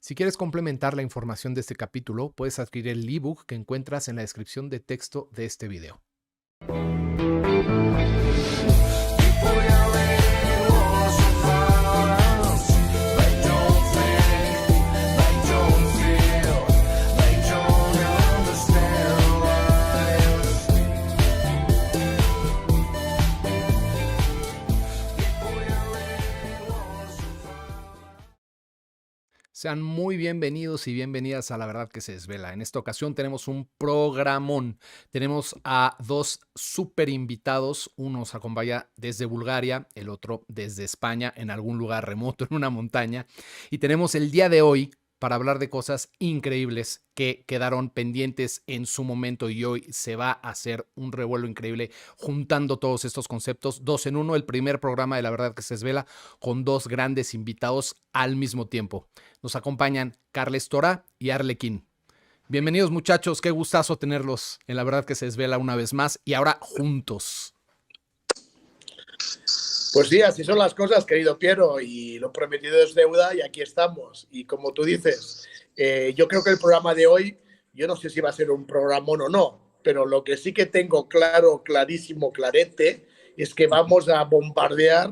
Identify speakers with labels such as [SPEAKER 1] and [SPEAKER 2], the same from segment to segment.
[SPEAKER 1] Si quieres complementar la información de este capítulo, puedes adquirir el ebook que encuentras en la descripción de texto de este video. Sean muy bienvenidos y bienvenidas a La Verdad que se desvela. En esta ocasión tenemos un programón. Tenemos a dos súper invitados. Uno nos acompaña desde Bulgaria, el otro desde España, en algún lugar remoto, en una montaña. Y tenemos el día de hoy para hablar de cosas increíbles que quedaron pendientes en su momento y hoy se va a hacer un revuelo increíble juntando todos estos conceptos, dos en uno, el primer programa de La Verdad que se desvela con dos grandes invitados al mismo tiempo. Nos acompañan Carles Tora y Arlequín. Bienvenidos muchachos, qué gustazo tenerlos en La Verdad que se desvela una vez más y ahora juntos.
[SPEAKER 2] Pues sí, así son las cosas, querido Piero, y lo prometido es deuda y aquí estamos. Y como tú dices, yo creo que el programa de hoy, yo no sé si va a ser un programón o no, pero lo que sí que tengo claro, clarísimo, clarete, es que vamos a bombardear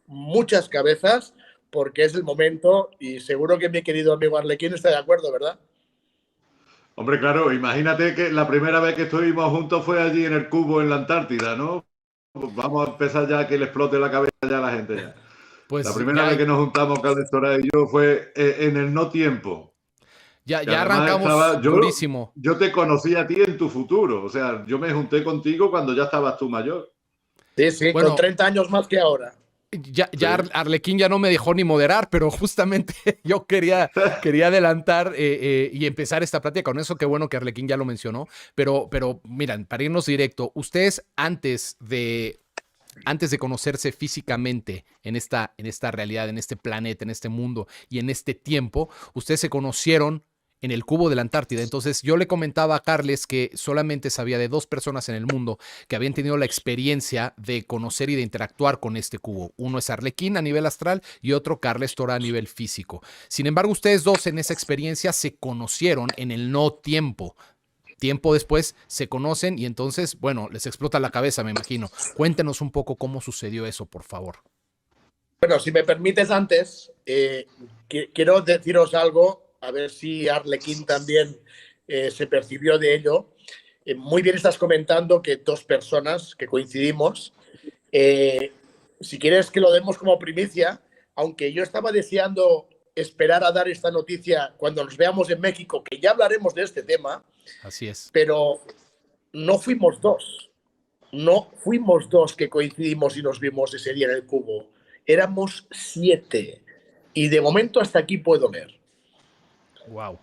[SPEAKER 2] muchas cabezas porque es el momento y seguro que mi querido amigo Arlequín está de acuerdo, ¿verdad?
[SPEAKER 3] Hombre, claro, imagínate que la primera vez que estuvimos juntos fue allí en el Cubo, en la Antártida, ¿no? Pues vamos a empezar ya a que le explote la cabeza ya a la gente ya. Pues la primera vez que nos juntamos, Carles Tora y yo, fue en el no tiempo.
[SPEAKER 1] Ya arrancamos durísimo.
[SPEAKER 3] Yo te conocí a ti en tu futuro. O sea, yo me junté contigo cuando ya estabas tú mayor.
[SPEAKER 2] Sí, bueno, con 30 años más que ahora.
[SPEAKER 1] Ya sí. Arlequín ya no me dejó ni moderar, pero justamente yo quería adelantar y empezar esta plática con eso. Qué bueno que Arlequín ya lo mencionó. Pero miren, para irnos directo, ustedes antes de conocerse físicamente en esta realidad, en este planeta, en este mundo y en este tiempo, ustedes se conocieron en el cubo de la Antártida. Entonces yo le comentaba a Carles que solamente sabía de dos personas en el mundo que habían tenido la experiencia de conocer y de interactuar con este cubo. Uno es Arlequín a nivel astral y otro Carles Tora a nivel físico. Sin embargo, ustedes dos en esa experiencia se conocieron en el no tiempo. Tiempo después se conocen y entonces, bueno, les explota la cabeza, me imagino. Cuéntenos un poco cómo sucedió eso, por favor.
[SPEAKER 2] Bueno, si me permites antes, quiero deciros algo, a ver si Arlequín también se percibió de ello. Muy bien estás comentando que dos personas que coincidimos. Si quieres que lo demos como primicia, aunque yo estaba deseando esperar a dar esta noticia cuando nos veamos en México, que ya hablaremos de este tema.
[SPEAKER 1] Así es.
[SPEAKER 2] Pero no fuimos dos. No fuimos dos que coincidimos y nos vimos ese día en el cubo. Éramos 7. Y de momento hasta aquí puedo ver.
[SPEAKER 1] Wow.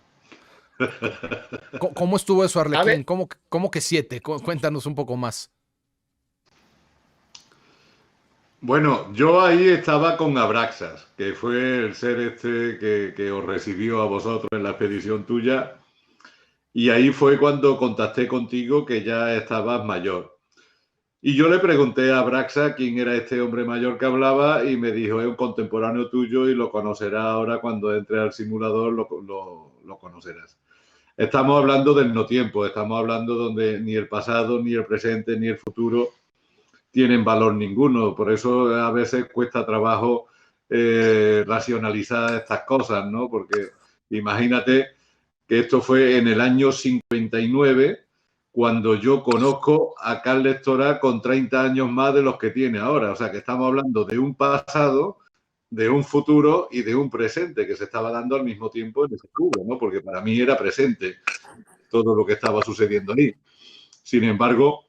[SPEAKER 1] ¿Cómo estuvo eso, Arlequín? ¿Cómo que 7? Cuéntanos un poco más.
[SPEAKER 3] Bueno, yo ahí estaba con Abraxas, que fue el ser este que os recibió a vosotros en la expedición tuya. Y ahí fue cuando contacté contigo que ya estabas mayor. Y yo le pregunté a Abraxas quién era este hombre mayor que hablaba y me dijo, es un contemporáneo tuyo y lo conocerás ahora cuando entre al simulador, lo conocerás. Estamos hablando del no tiempo, estamos hablando donde ni el pasado, ni el presente, ni el futuro tienen valor ninguno. Por eso a veces cuesta trabajo racionalizar estas cosas, ¿no? Porque imagínate que esto fue en el año 59, cuando yo conozco a Carles Tora con 30 años más de los que tiene ahora. O sea, que estamos hablando de un pasado, de un futuro y de un presente que se estaba dando al mismo tiempo en ese cubo, ¿no? Porque para mí era presente todo lo que estaba sucediendo ahí. Sin embargo,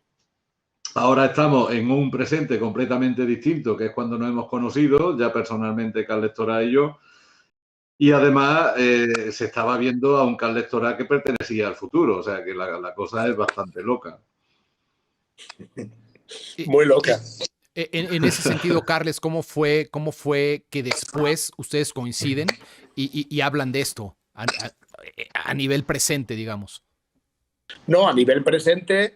[SPEAKER 3] ahora estamos en un presente completamente distinto, que es cuando nos hemos conocido, ya personalmente Carles Tora y yo. Y además se estaba viendo a un Carles Tora que pertenecía al futuro, o sea que la cosa es bastante loca.
[SPEAKER 2] Muy loca.
[SPEAKER 1] En ese sentido, Carles, ¿cómo fue que después ustedes coinciden y hablan de esto a nivel presente, digamos?
[SPEAKER 2] No, a nivel presente,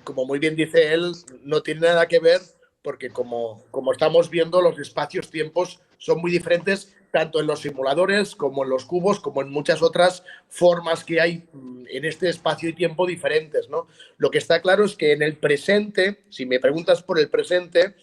[SPEAKER 2] como muy bien dice él, no tiene nada que ver porque como estamos viendo, los espacios-tiempos son muy diferentes tanto en los simuladores como en los cubos, como en muchas otras formas que hay en este espacio y tiempo diferentes, ¿no? Lo que está claro es que en el presente, si me preguntas por el presente,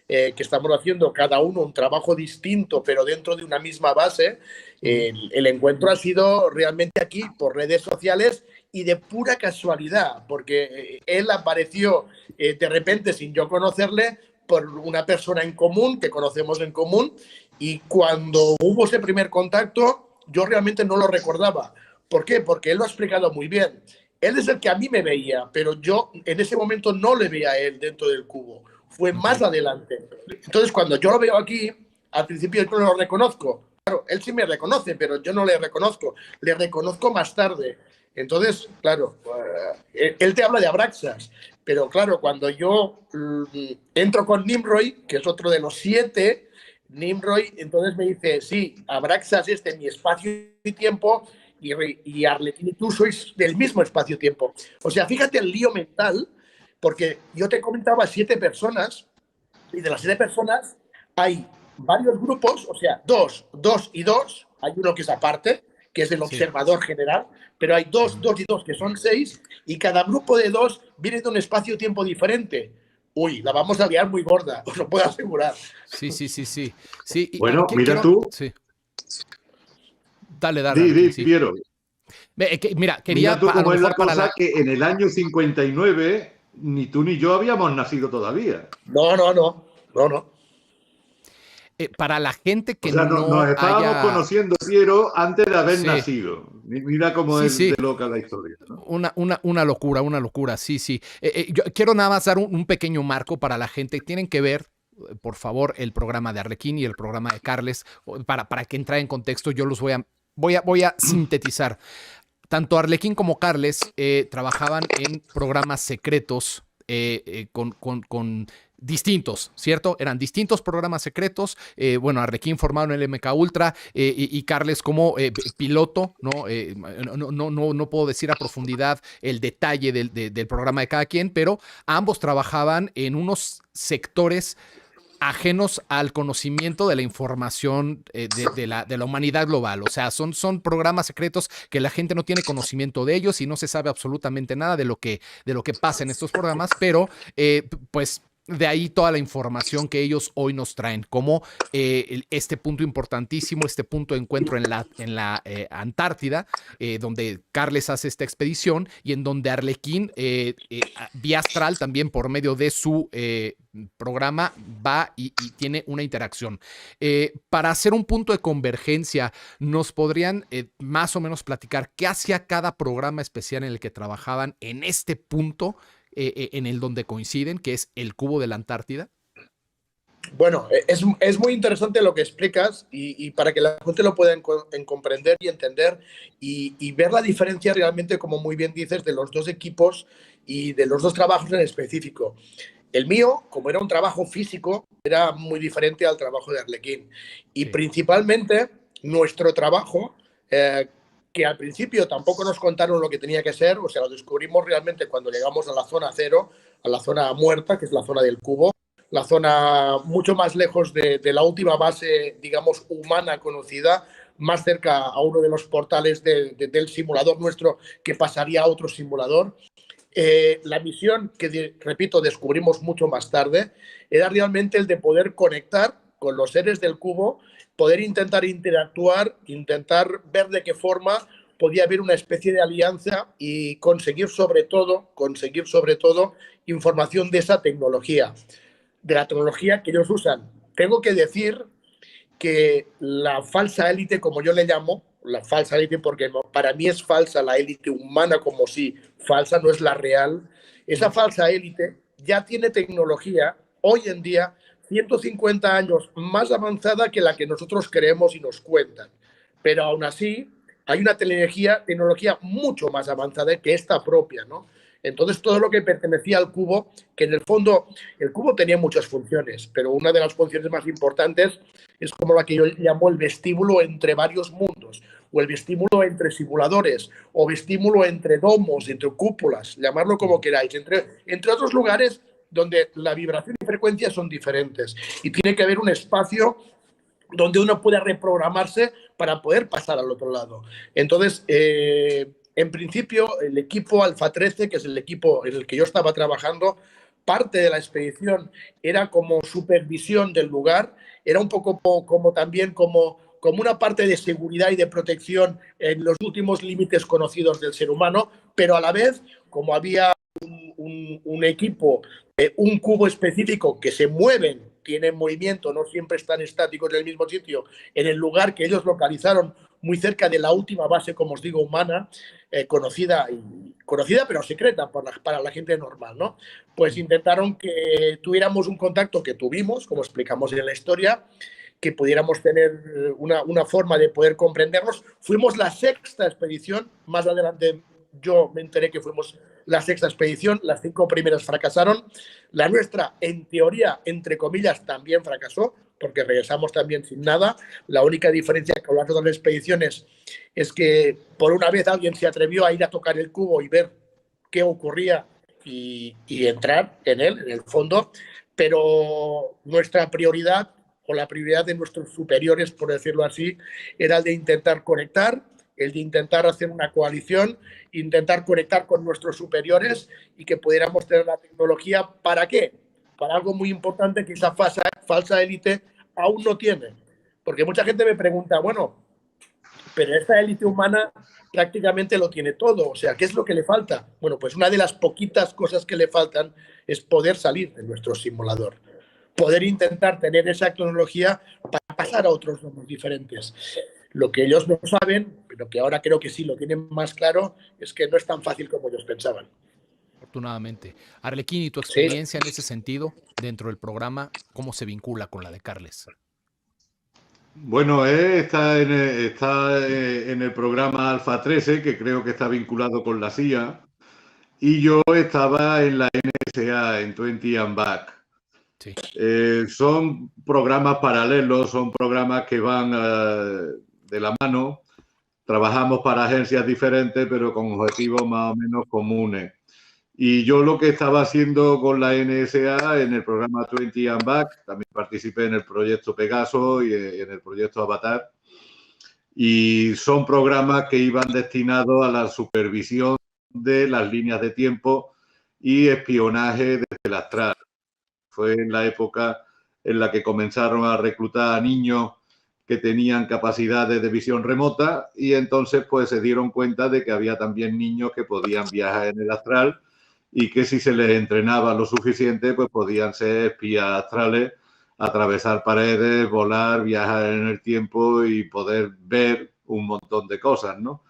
[SPEAKER 2] que estamos haciendo cada uno un trabajo distinto, pero dentro de una misma base, el encuentro ha sido realmente aquí por redes sociales y de pura casualidad, porque él apareció de repente sin yo conocerle por una persona en común, que conocemos en común, y cuando hubo ese primer contacto, yo realmente no lo recordaba. ¿Por qué? Porque él lo ha explicado muy bien. Él es el que a mí me veía, pero yo en ese momento no le veía a él dentro del cubo. Fue más adelante. Entonces, cuando yo lo veo aquí, al principio yo no lo reconozco. Claro, él sí me reconoce, pero yo no le reconozco. Le reconozco más tarde. Entonces, claro, él te habla de Abraxas, pero claro, cuando yo entro con Nimroy, que es otro de los 7, Nimroy entonces me dice, sí, Abraxas es mi espacio y tiempo, y Arlequín y tú sois del mismo espacio-tiempo. O sea, fíjate el lío mental, porque yo te comentaba 7 personas, y de las 7 personas hay varios grupos, o sea, 2 y 2, hay uno que es aparte, que es el observador general, pero hay 2 y 2 que son 6, y cada grupo de 2 viene de un espacio-tiempo diferente. Uy, la vamos a liar muy gorda, os lo puedo asegurar.
[SPEAKER 1] Sí.
[SPEAKER 3] Bueno, mira tú.
[SPEAKER 1] Sí. Dale,
[SPEAKER 3] Sí. Piero.
[SPEAKER 1] Mira, quería...
[SPEAKER 3] Mira tú cómo es la cosa
[SPEAKER 1] para
[SPEAKER 3] que en el año 59 ni tú ni yo habíamos nacido todavía.
[SPEAKER 2] No.
[SPEAKER 1] Para la gente que
[SPEAKER 3] o sea,
[SPEAKER 1] no
[SPEAKER 3] nos estábamos
[SPEAKER 1] haya...
[SPEAKER 3] conociendo, Piero, antes de haber nacido. Mira cómo es de loca la historia, ¿no?
[SPEAKER 1] Una locura, sí. Yo quiero nada más dar un pequeño marco para la gente. Tienen que ver, por favor, el programa de Arlequín y el programa de Carles, para que entre en contexto. Yo los voy a sintetizar. Tanto Arlequín como Carles trabajaban en programas secretos con distintos, ¿cierto? Eran distintos programas secretos. Bueno, Arlequín formado en el MK Ultra y Carles como piloto, ¿no? No puedo decir a profundidad el detalle del programa de cada quien, pero ambos trabajaban en unos sectores ajenos al conocimiento de la información de la humanidad global. O sea, son programas secretos que la gente no tiene conocimiento de ellos y no se sabe absolutamente nada de lo que pasa en estos programas, pero pues de ahí toda la información que ellos hoy nos traen, como este punto importantísimo, este punto de encuentro en la Antártida, donde Carles hace esta expedición y en donde Arlequín, vía astral, también por medio de su programa, va y tiene una interacción. Para hacer un punto de convergencia, ¿nos podrían más o menos platicar qué hacía cada programa especial en el que trabajaban en este punto en el donde coinciden, que es el cubo de la Antártida?
[SPEAKER 2] Bueno, es muy interesante lo que explicas y para que la gente lo pueda comprender y entender y ver la diferencia realmente, como muy bien dices, de los dos equipos y de los dos trabajos en específico. El mío, como era un trabajo físico, era muy diferente al trabajo de Arlequín. Y principalmente nuestro trabajo, que al principio tampoco nos contaron lo que tenía que ser, o sea, lo descubrimos realmente cuando llegamos a la zona cero, a la zona muerta, que es la zona del cubo, la zona mucho más lejos de la última base, digamos, humana conocida, más cerca a uno de los portales del simulador nuestro que pasaría a otro simulador. La misión que, repito, descubrimos mucho más tarde, era realmente el de poder conectar con los seres del cubo, poder intentar interactuar, intentar ver de qué forma podía haber una especie de alianza y conseguir sobre todo información de esa tecnología, de la tecnología que ellos usan. Tengo que decir que la falsa élite, como yo le llamo, la falsa élite, porque para mí es falsa la élite humana, como si falsa no es la real, esa falsa élite ya tiene tecnología hoy en día 150 años más avanzada que la que nosotros creemos y nos cuentan. Pero aún así hay una tecnología mucho más avanzada que esta propia, ¿no? Entonces, todo lo que pertenecía al cubo, que en el fondo el cubo tenía muchas funciones, pero una de las funciones más importantes es como la que yo llamo el vestíbulo entre varios mundos, o el vestíbulo entre simuladores, o vestíbulo entre domos, entre cúpulas, llamarlo como queráis, entre otros lugares donde la vibración y frecuencia son diferentes. Y tiene que haber un espacio donde uno puede reprogramarse para poder pasar al otro lado. Entonces, en principio, el equipo Alfa 13, que es el equipo en el que yo estaba trabajando, parte de la expedición era como supervisión del lugar, era un poco como también como una parte de seguridad y de protección en los últimos límites conocidos del ser humano, pero a la vez, como había un equipo, un cubo específico que se mueven, tienen movimiento, no siempre están estáticos en el mismo sitio, en el lugar que ellos localizaron muy cerca de la última base, como os digo, humana, conocida pero secreta para la gente normal, ¿no? Pues intentaron que tuviéramos un contacto que tuvimos, como explicamos en la historia, que pudiéramos tener una forma de poder comprendernos. Fuimos la sexta expedición, más adelante yo me enteré que fuimos la sexta expedición, las 5 primeras fracasaron, la nuestra, en teoría, entre comillas, también fracasó, porque regresamos también sin nada. La única diferencia con las otras expediciones es que por una vez alguien se atrevió a ir a tocar el cubo y ver qué ocurría y entrar en él, en el fondo, pero nuestra prioridad, o la prioridad de nuestros superiores, por decirlo así, era el de intentar conectar, el de intentar hacer una coalición, intentar conectar con nuestros superiores y que pudiéramos tener la tecnología. ¿Para qué? Para algo muy importante que esa falsa élite aún no tiene. Porque mucha gente me pregunta, bueno, pero esta élite humana prácticamente lo tiene todo. O sea, ¿qué es lo que le falta? Bueno, pues una de las poquitas cosas que le faltan es poder salir de nuestro simulador. Poder intentar tener esa tecnología para pasar a otros domos diferentes. Lo que ellos no saben, pero que ahora creo que sí lo tienen más claro, es que no es tan fácil como ellos pensaban.
[SPEAKER 1] Afortunadamente. Arlequín, ¿y tu
[SPEAKER 2] Sí.
[SPEAKER 1] experiencia en ese sentido dentro del programa, cómo se vincula con la de Carles?
[SPEAKER 3] Bueno, está en el programa Alfa 13, que creo que está vinculado con la CIA, y yo estaba en la NSA, en 20 and Back.
[SPEAKER 1] Sí.
[SPEAKER 3] Son programas paralelos, son programas que van de la mano. Trabajamos para agencias diferentes, pero con objetivos más o menos comunes. Y yo lo que estaba haciendo con la NSA en el programa 20 and Back, también participé en el proyecto Pegaso y en el proyecto Avatar. Y son programas que iban destinados a la supervisión de las líneas de tiempo y espionaje desde el astral. Fue en la época en la que comenzaron a reclutar a niños que tenían capacidades de visión remota y entonces pues se dieron cuenta de que había también niños que podían viajar en el astral y que si se les entrenaba lo suficiente pues podían ser espías astrales, atravesar paredes, volar, viajar en el tiempo y poder ver un montón de cosas, ¿no?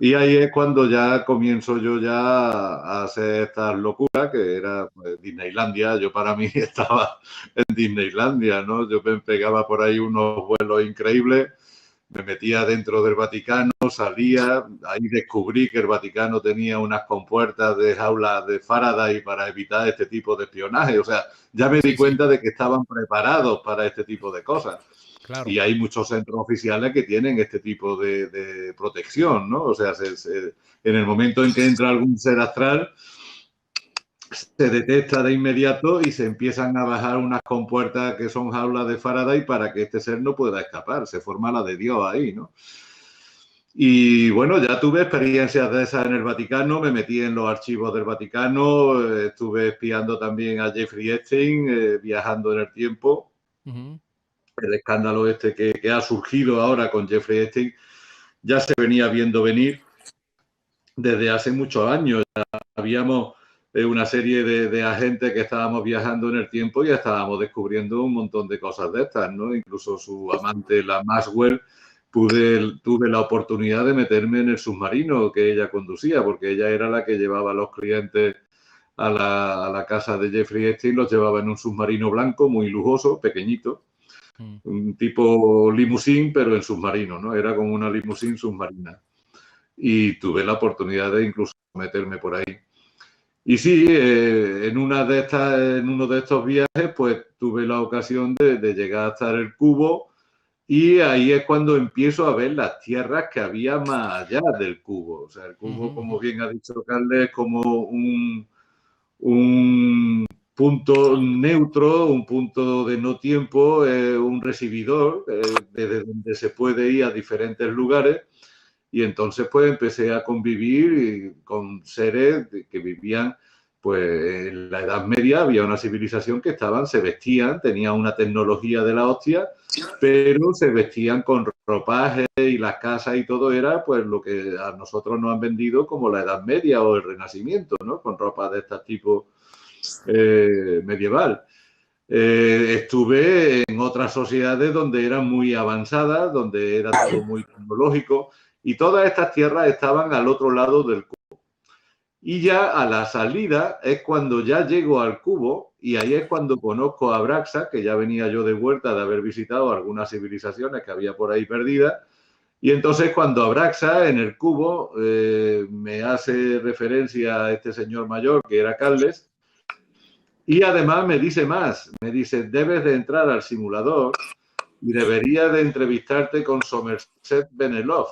[SPEAKER 3] Y ahí es cuando ya comienzo yo ya a hacer estas locuras, que era pues, Disneylandia. Yo para mí estaba en Disneylandia, ¿no? Yo me pegaba por ahí unos vuelos increíbles, me metía dentro del Vaticano, salía, ahí descubrí que el Vaticano tenía unas compuertas de jaulas de Faraday para evitar este tipo de espionaje. O sea, ya me di cuenta de que estaban preparados para este tipo de cosas. Claro. Y hay muchos centros oficiales que tienen este tipo de protección, ¿no? O sea, en el momento en que entra algún ser astral, se detecta de inmediato y se empiezan a bajar unas compuertas que son jaulas de Faraday para que este ser no pueda escapar. Se forma la de Dios ahí, ¿no? Y bueno, ya tuve experiencias de esas en el Vaticano, me metí en los archivos del Vaticano, estuve espiando también a Jeffrey Epstein, viajando en el tiempo. El escándalo este que ha surgido ahora con Jeffrey Epstein ya se venía viendo venir desde hace muchos años. Ya habíamos una serie de agentes que estábamos viajando en el tiempo y ya estábamos descubriendo un montón de cosas de estas, ¿no? Incluso su amante, la Maxwell, tuve la oportunidad de meterme en el submarino que ella conducía, porque ella era la que llevaba a los clientes a la casa de Jeffrey Epstein, los llevaba en un submarino blanco muy lujoso, pequeñito. Un tipo limusín, pero en submarino, ¿no? Era como una limusín submarina. Y tuve la oportunidad de incluso meterme por ahí. Y sí, en uno de estos viajes, pues tuve la ocasión de llegar hasta el cubo y ahí es cuando empiezo a ver las tierras que había más allá del cubo. O sea, el cubo, como bien ha dicho Carles, es como un punto neutro, un punto de no tiempo, un recibidor desde donde se puede ir a diferentes lugares. Y entonces pues empecé a convivir con seres que vivían pues en la Edad Media. Había una civilización que se vestían, tenían una tecnología de la hostia, pero se vestían con ropajes y las casas y todo era pues lo que a nosotros nos han vendido como la Edad Media o el Renacimiento, ¿no? Con ropa de este tipo medieval. Estuve en otras sociedades donde eran muy avanzadas, donde era todo muy tecnológico, y todas estas tierras estaban al otro lado del cubo. Y ya a la salida es cuando ya llego al cubo, y ahí es cuando conozco a Abraxas, que ya venía yo de vuelta de haber visitado algunas civilizaciones que había por ahí perdidas. Y entonces cuando Abraxas en el cubo me hace referencia a este señor mayor que era Carles, y además me dice más, me dice, debes de entrar al simulador y deberías de entrevistarte con Somerset Benelov.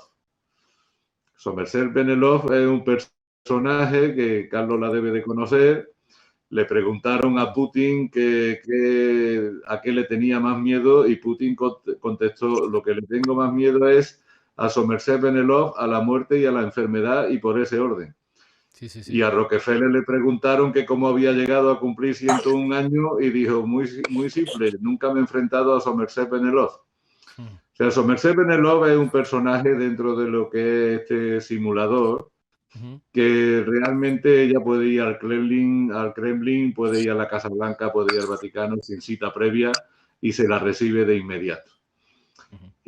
[SPEAKER 3] Somerset Benelov es un personaje que Carlos la debe de conocer. Le preguntaron a Putin a qué le tenía más miedo y Putin contestó, lo que le tengo más miedo es a Somerset Benelov, a la muerte y a la enfermedad y por ese orden.
[SPEAKER 1] Sí, sí, sí.
[SPEAKER 3] Y a Rockefeller le preguntaron que cómo había llegado a cumplir 101 años y dijo, muy, muy simple, nunca me he enfrentado a Somerset Benelov. O sea, Somerset Benelov es un personaje dentro de lo que es este simulador, que realmente ella puede ir al Kremlin, puede ir a la Casa Blanca, puede ir al Vaticano sin cita previa y se la recibe de inmediato.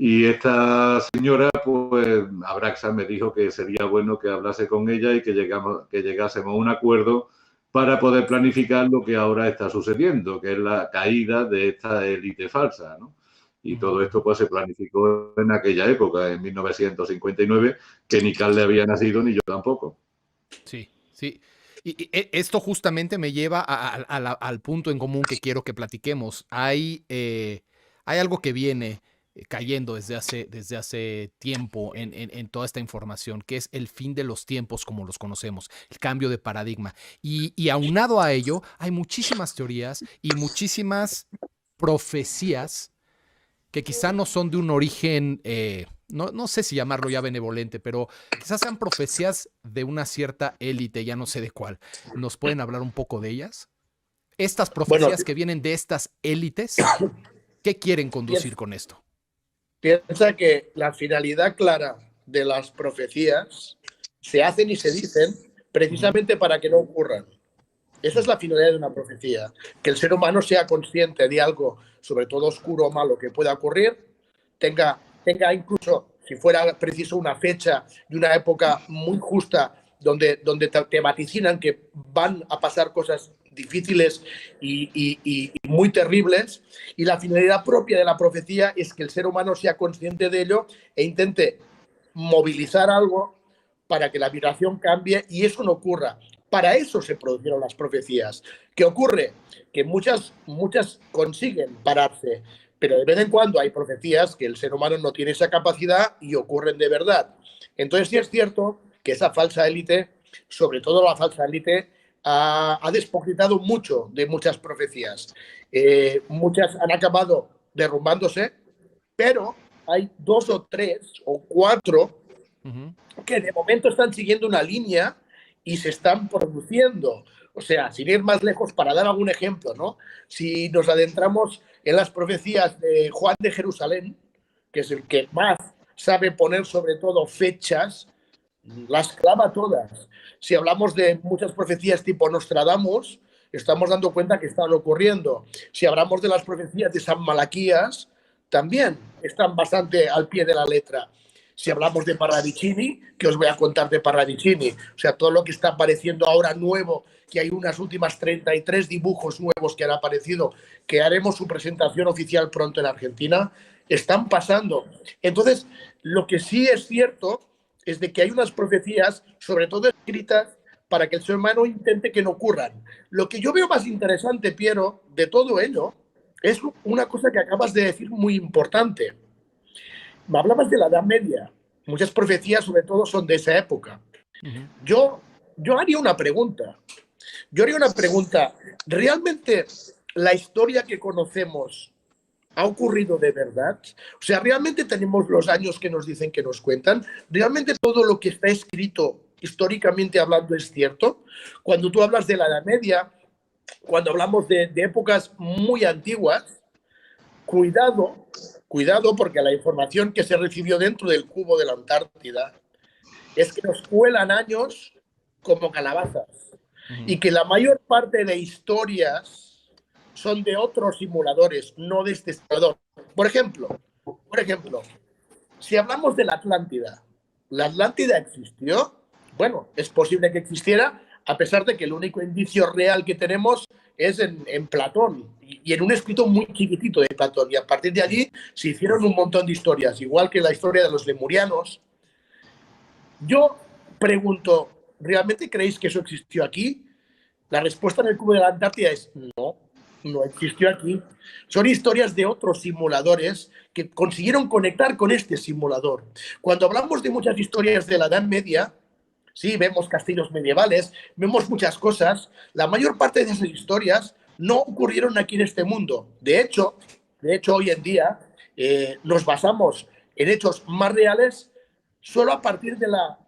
[SPEAKER 3] Y esta señora, pues, Abraxas me dijo que sería bueno que hablase con ella y que llegásemos a un acuerdo para poder planificar lo que ahora está sucediendo, que es la caída de esta élite falsa, ¿no? Y todo esto pues se planificó en aquella época, en 1959, que ni Carl le había nacido ni yo tampoco.
[SPEAKER 1] Sí, sí. Y esto justamente me lleva al punto en común que quiero que platiquemos. Hay algo que viene cayendo desde hace tiempo en toda esta información, que es el fin de los tiempos como los conocemos, el cambio de paradigma. Y aunado a ello, hay muchísimas teorías y muchísimas profecías que quizá no son de un origen, no sé si llamarlo ya benevolente, pero quizás sean profecías de una cierta élite, ya no sé de cuál. ¿Nos pueden hablar un poco de ellas? Estas profecías que vienen de estas élites, ¿qué quieren conducir con esto?
[SPEAKER 2] Piensa que la finalidad clara de las profecías se hacen y se dicen precisamente para que no ocurran. Esa es la finalidad de una profecía, que el ser humano sea consciente de algo, sobre todo oscuro o malo, que pueda ocurrir, tenga incluso, si fuera preciso, una fecha y una época muy justa donde te vaticinan que van a pasar cosas difíciles y muy terribles, y la finalidad propia de la profecía es que el ser humano sea consciente de ello e intente movilizar algo para que la vibración cambie y eso no ocurra. Para eso se produjeron las profecías. ¿Qué ocurre? Que muchas consiguen pararse, pero de vez en cuando hay profecías que el ser humano no tiene esa capacidad y ocurren de verdad. Entonces sí es cierto que esa falsa élite, sobre todo la falsa élite, ha despoquitado mucho de muchas profecías. Muchas han acabado derrumbándose, pero hay 2 o 3 o 4 que de momento están siguiendo una línea y se están produciendo. O sea, sin ir más lejos, para dar algún ejemplo, ¿no? Si nos adentramos en las profecías de Juan de Jerusalén, que es el que más sabe poner sobre todo fechas, las clava todas. Si hablamos de muchas profecías tipo Nostradamus, estamos dando cuenta que están ocurriendo. Si hablamos de las profecías de San Malaquías, también están bastante al pie de la letra. Si hablamos de Parravicini, que os voy a contar de Parravicini, o sea, todo lo que está apareciendo ahora nuevo, que hay unas últimas 33 dibujos nuevos que han aparecido, que haremos su presentación oficial pronto en Argentina, están pasando. Entonces, lo que sí es cierto es de que hay unas profecías, sobre todo escritas, para que el ser humano intente que no ocurran. Lo que yo veo más interesante, Piero, de todo ello, es una cosa que acabas de decir muy importante. Me hablabas de la Edad Media. Muchas profecías, sobre todo, son de esa época. Yo haría una pregunta. Yo haría una pregunta. ¿Realmente la historia que conocemos ha ocurrido de verdad? O sea, ¿realmente tenemos los años que nos dicen que nos cuentan? ¿Realmente todo lo que está escrito históricamente hablando es cierto? Cuando tú hablas de la Edad Media, cuando hablamos de épocas muy antiguas, cuidado, cuidado, porque la información que se recibió dentro del cubo de la Antártida es que nos cuelan años como calabazas y que la mayor parte de historias son de otros simuladores, no de este simulador. Por ejemplo, si hablamos de ¿la Atlántida existió? Bueno, es posible que existiera, a pesar de que el único indicio real que tenemos es en Platón y en un escrito muy chiquitito de Platón. Y a partir de allí se hicieron un montón de historias, igual que la historia de los lemurianos. Yo pregunto, ¿realmente creéis que eso existió aquí? La respuesta en el cubo de la Antártida es no, no existió aquí. Son historias de otros simuladores que consiguieron conectar con este simulador. Cuando hablamos de muchas historias de la Edad Media, sí, vemos castillos medievales, vemos muchas cosas. La mayor parte de esas historias no ocurrieron aquí en este mundo. De hecho hoy en día nos basamos en hechos más reales solo a partir de la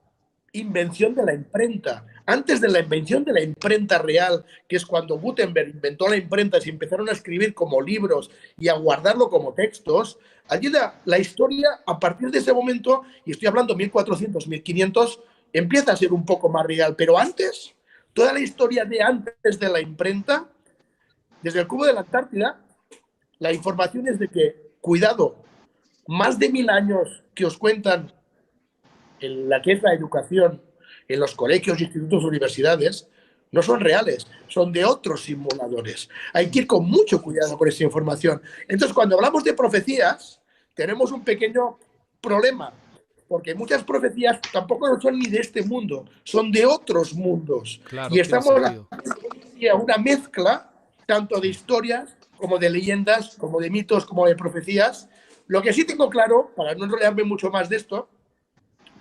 [SPEAKER 2] invención de la imprenta. Antes de la invención de la imprenta real, que es cuando Gutenberg inventó la imprenta y se empezaron a escribir como libros y a guardarlo como textos, allí la historia, a partir de ese momento, y estoy hablando 1400, 1500, empieza a ser un poco más real. Pero antes, toda la historia de antes de la imprenta, desde el cubo de la Antártida, la información es de que, cuidado, más de 1000 años que os cuentan en la que es la educación en los colegios, institutos, universidades, no son reales, son de otros simuladores. Hay que ir con mucho cuidado con esa información. Entonces, cuando hablamos de profecías, tenemos un pequeño problema, porque muchas profecías tampoco no son ni de este mundo, son de otros mundos.
[SPEAKER 1] Claro,
[SPEAKER 2] y estamos a una mezcla tanto de historias como de leyendas, como de mitos, como de profecías. Lo que sí tengo claro, para no enrollarme mucho más de esto,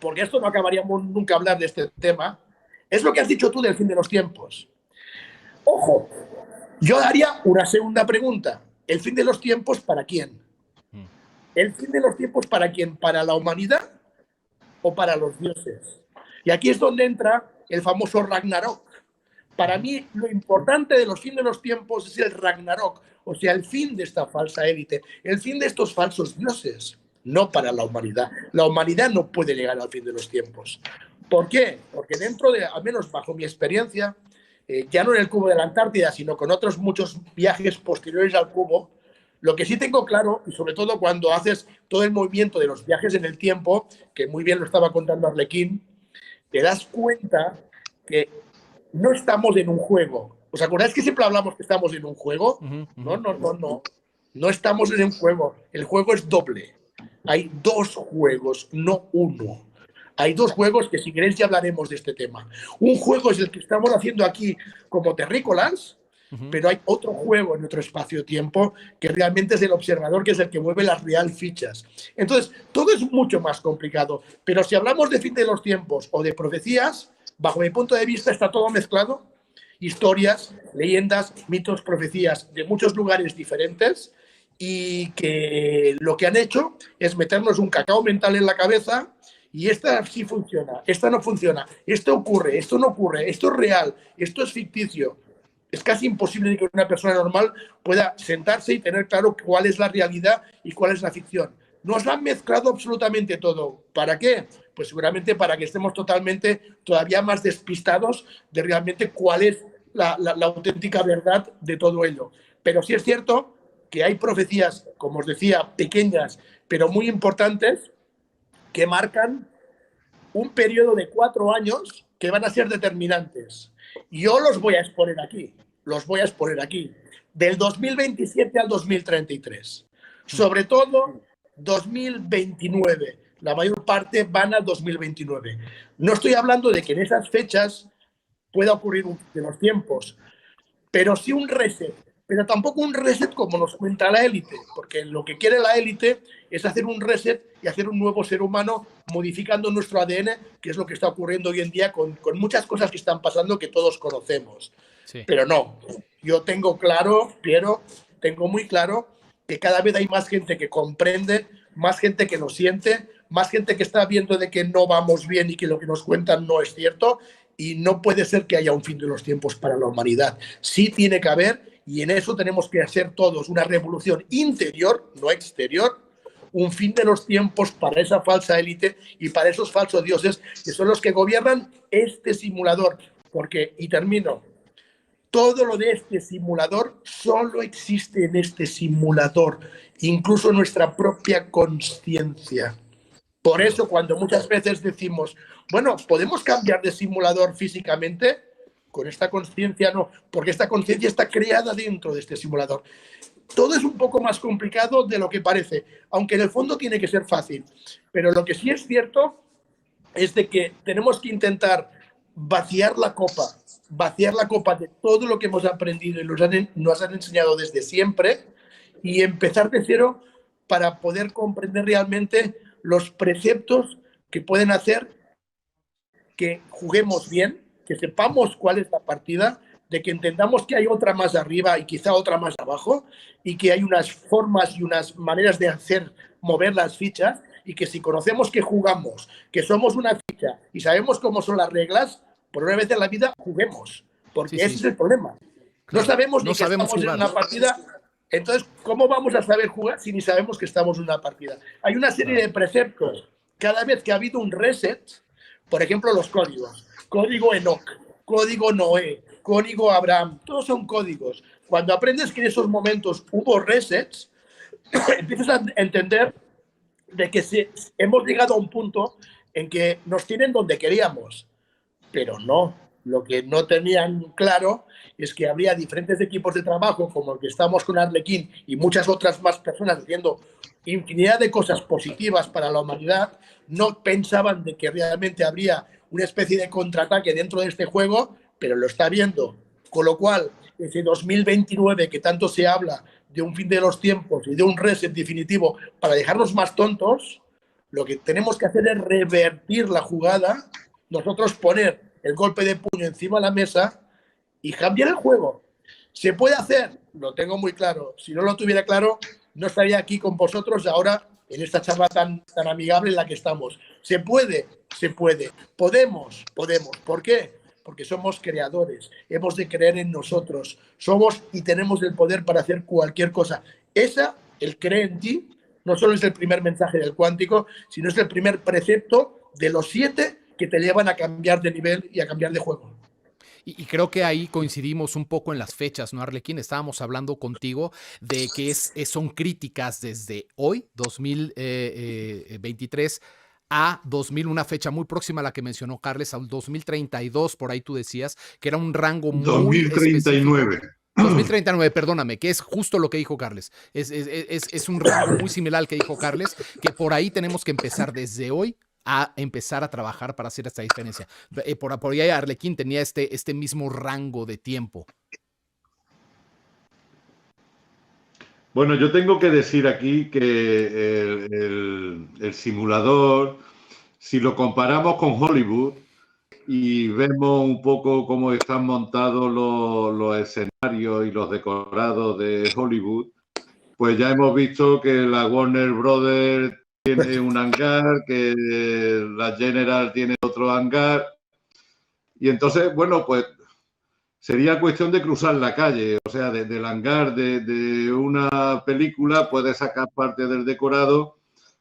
[SPEAKER 2] porque esto no acabaríamos nunca hablar de este tema, es lo que has dicho tú del fin de los tiempos. Ojo, yo daría una segunda pregunta. ¿El fin de los tiempos para quién? ¿El fin de los tiempos para quién? ¿Para la humanidad o para los dioses? Y aquí es donde entra el famoso Ragnarok. Para mí, lo importante de los fin de los tiempos es el Ragnarok, o sea, el fin de esta falsa élite, el fin de estos falsos dioses. No para la humanidad. La humanidad no puede llegar al fin de los tiempos. ¿Por qué? Porque dentro de, al menos bajo mi experiencia, ya no en el cubo de la Antártida, sino con otros muchos viajes posteriores al cubo, lo que sí tengo claro, y sobre todo cuando haces todo el movimiento de los viajes en el tiempo, que muy bien lo estaba contando Arlequín, te das cuenta que no estamos en un juego. ¿Os acordáis que siempre hablamos que estamos en un juego? No. No estamos en un juego. El juego es doble. Hay dos juegos, no uno. Hay dos juegos que si queréis ya hablaremos de este tema. Un juego es el que estamos haciendo aquí como terrícolas, pero hay otro juego en otro espacio-tiempo que realmente es el observador, que es el que mueve las real fichas. Entonces, todo es mucho más complicado. Pero si hablamos de fin de los tiempos o de profecías, bajo mi punto de vista está todo mezclado. Historias, leyendas, mitos, profecías de muchos lugares diferentes, y que lo que han hecho es meternos un cacao mental en la cabeza y esta sí funciona, esta no funciona, esto ocurre, esto no ocurre, esto es real, esto es ficticio. Es casi imposible que una persona normal pueda sentarse y tener claro cuál es la realidad y cuál es la ficción. Nos han mezclado absolutamente todo. ¿Para qué? Pues seguramente para que estemos todavía más despistados de realmente cuál es la auténtica verdad de todo ello. Pero sí es cierto que hay profecías, como os decía, pequeñas, pero muy importantes, que marcan un periodo de 4 años que van a ser determinantes. Yo los voy a exponer aquí, del 2027 al 2033. Sobre todo 2029. La mayor parte van al 2029. No estoy hablando de que en esas fechas pueda ocurrir un de los tiempos, pero sí un reset pero tampoco un reset como nos cuenta la élite, porque lo que quiere la élite es hacer un reset y hacer un nuevo ser humano modificando nuestro ADN, que es lo que está ocurriendo hoy en día con muchas cosas que están pasando que todos conocemos.
[SPEAKER 1] Sí.
[SPEAKER 2] Pero no, yo tengo claro, Piero, tengo muy claro que cada vez hay más gente que comprende, más gente que lo siente, más gente que está viendo de que no vamos bien y que lo que nos cuentan no es cierto, y no puede ser que haya un fin de los tiempos para la humanidad. Sí tiene que haber, y en eso tenemos que hacer todos una revolución interior, no exterior, un fin de los tiempos para esa falsa élite y para esos falsos dioses que son los que gobiernan este simulador. Porque, y termino, todo lo de este simulador solo existe en este simulador, incluso nuestra propia conciencia. Por eso, cuando muchas veces decimos, bueno, ¿podemos cambiar de simulador físicamente? Con esta conciencia no, porque esta conciencia está creada dentro de este simulador. Todo es un poco más complicado de lo que parece, aunque en el fondo tiene que ser fácil. Pero lo que sí es cierto es de que tenemos que intentar vaciar la copa de todo lo que hemos aprendido y nos han enseñado desde siempre y empezar de cero para poder comprender realmente los preceptos que pueden hacer que juguemos bien, que sepamos cuál es la partida, de que entendamos que hay otra más arriba y quizá otra más abajo, y que hay unas formas y unas maneras de hacer mover las fichas, y que si conocemos que jugamos, que somos una ficha y sabemos cómo son las reglas, por una vez en la vida juguemos, porque ese es el problema.
[SPEAKER 1] Claro,
[SPEAKER 2] no sabemos ni
[SPEAKER 1] no
[SPEAKER 2] que
[SPEAKER 1] sabemos
[SPEAKER 2] estamos
[SPEAKER 1] jugar
[SPEAKER 2] en una partida. Entonces, ¿cómo vamos a saber jugar si ni sabemos que estamos en una partida? Hay una serie de preceptos. Cada vez que ha habido un reset, por ejemplo, los códigos. Código Enoch, código Noé, código Abraham, todos son códigos. Cuando aprendes que en esos momentos hubo resets, empiezas a entender de que hemos llegado a un punto en que nos tienen donde queríamos. Pero no, lo que no tenían claro es que habría diferentes equipos de trabajo, como el que estamos con Arlequín y muchas otras más personas haciendo infinidad de cosas positivas para la humanidad. No pensaban de que realmente habría una especie de contraataque dentro de este juego, pero lo está viendo. Con lo cual, ese 2029 que tanto se habla de un fin de los tiempos y de un reset definitivo para dejarnos más tontos, lo que tenemos que hacer es revertir la jugada, nosotros poner el golpe de puño encima de la mesa y cambiar el juego. ¿Se puede hacer? Lo tengo muy claro. Si no lo tuviera claro, no estaría aquí con vosotros ahora en esta charla tan amigable en la que estamos. ¿Se puede? Se puede. ¿Podemos? Podemos. ¿Por qué? Porque somos creadores. Hemos de creer en nosotros. Somos y tenemos el poder para hacer cualquier cosa. El creer en ti, no solo es el primer mensaje del cuántico, sino es el primer precepto de los 7 que te llevan a cambiar de nivel y a cambiar de juego.
[SPEAKER 1] Y creo que ahí coincidimos un poco en las fechas, ¿no, Arlequín? Estábamos hablando contigo de que son críticas desde hoy, 2023, a 2000, una fecha muy próxima a la que mencionó Carles, al 2032, por ahí tú decías, que era un rango muy
[SPEAKER 3] 2039.
[SPEAKER 1] específico. 2039, perdóname, que es justo lo que dijo Carles. Es un rango muy similar al que dijo Carles, que por ahí tenemos que empezar desde hoy a empezar a trabajar para hacer esta diferencia. Por ahí Arlequín tenía este mismo rango de tiempo.
[SPEAKER 3] Bueno, yo tengo que decir aquí que el simulador, si lo comparamos con Hollywood y vemos un poco cómo están montados los escenarios y los decorados de Hollywood, pues ya hemos visto que la Warner Brothers tiene un hangar, que la General tiene otro hangar. Y entonces, bueno, pues sería cuestión de cruzar la calle. O sea, del hangar de una película puedes sacar parte del decorado,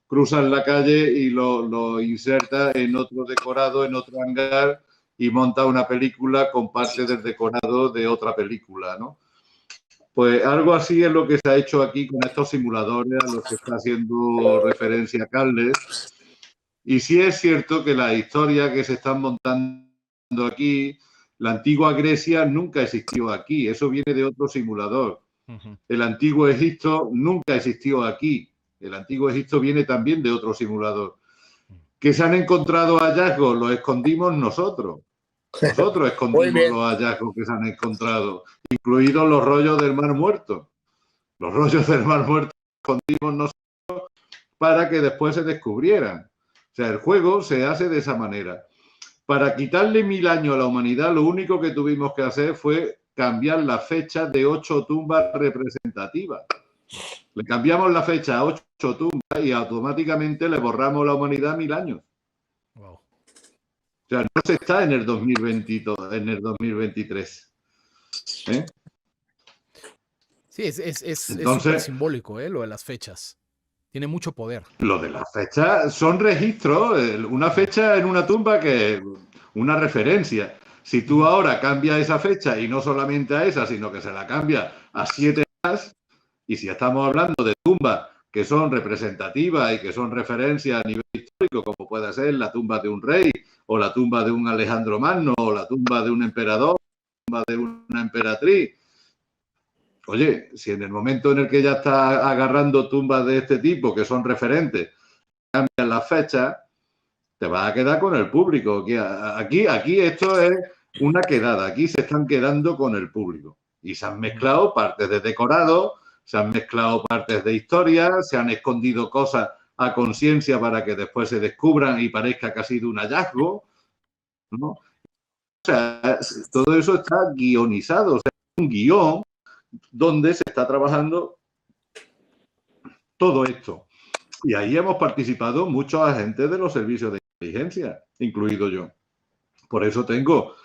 [SPEAKER 3] cruzas la calle y lo insertas en otro decorado, en otro hangar y montas una película con parte del decorado de otra película, ¿no? Pues algo así es lo que se ha hecho aquí con estos simuladores a los que está haciendo referencia Carles. Y sí es cierto que la historia que se están montando aquí, la antigua Grecia nunca existió aquí, eso viene de otro simulador. El antiguo Egipto nunca existió aquí, el antiguo Egipto viene también de otro simulador. ¿Que se han encontrado hallazgos? Los escondimos nosotros. Nosotros escondimos los hallazgos que se han encontrado. incluidos los rollos del Mar Muerto. Los rollos del Mar Muerto los escondimos nosotros para que después se descubrieran. O sea, el juego se hace de esa manera. Para quitarle 1000 años a la humanidad, lo único que tuvimos que hacer fue cambiar la fecha de 8 tumbas representativas. Le cambiamos la fecha a 8 tumbas y automáticamente le borramos a la humanidad 1000 años. Wow. O sea, no se está en el 2022, en el 2023. ¿Eh?
[SPEAKER 1] Sí, es súper simbólico, lo de las fechas. Tiene mucho poder.
[SPEAKER 3] Lo de las fechas son registros. Una fecha en una tumba que es una referencia. Si tú ahora cambias esa fecha y no solamente a esa, sino que se la cambia a 7 más, y si estamos hablando de tumbas que son representativas y que son referencias a nivel histórico, como puede ser la tumba de un rey, o la tumba de un Alejandro Magno, o la tumba de un emperador, o la tumba de una emperatriz. Oye, si en el momento en el que ya está agarrando tumbas de este tipo, que son referentes, cambian las fechas, te vas a quedar con el público. Aquí esto es una quedada. Aquí se están quedando con el público. Y se han mezclado partes de decorado, se han mezclado partes de historia, se han escondido cosas a conciencia para que después se descubran y parezca que ha sido un hallazgo, ¿no? O sea, todo eso está guionizado. O sea, es un guión donde se está trabajando todo esto. Y ahí hemos participado muchos agentes de los servicios de inteligencia, incluido yo. Por eso tengo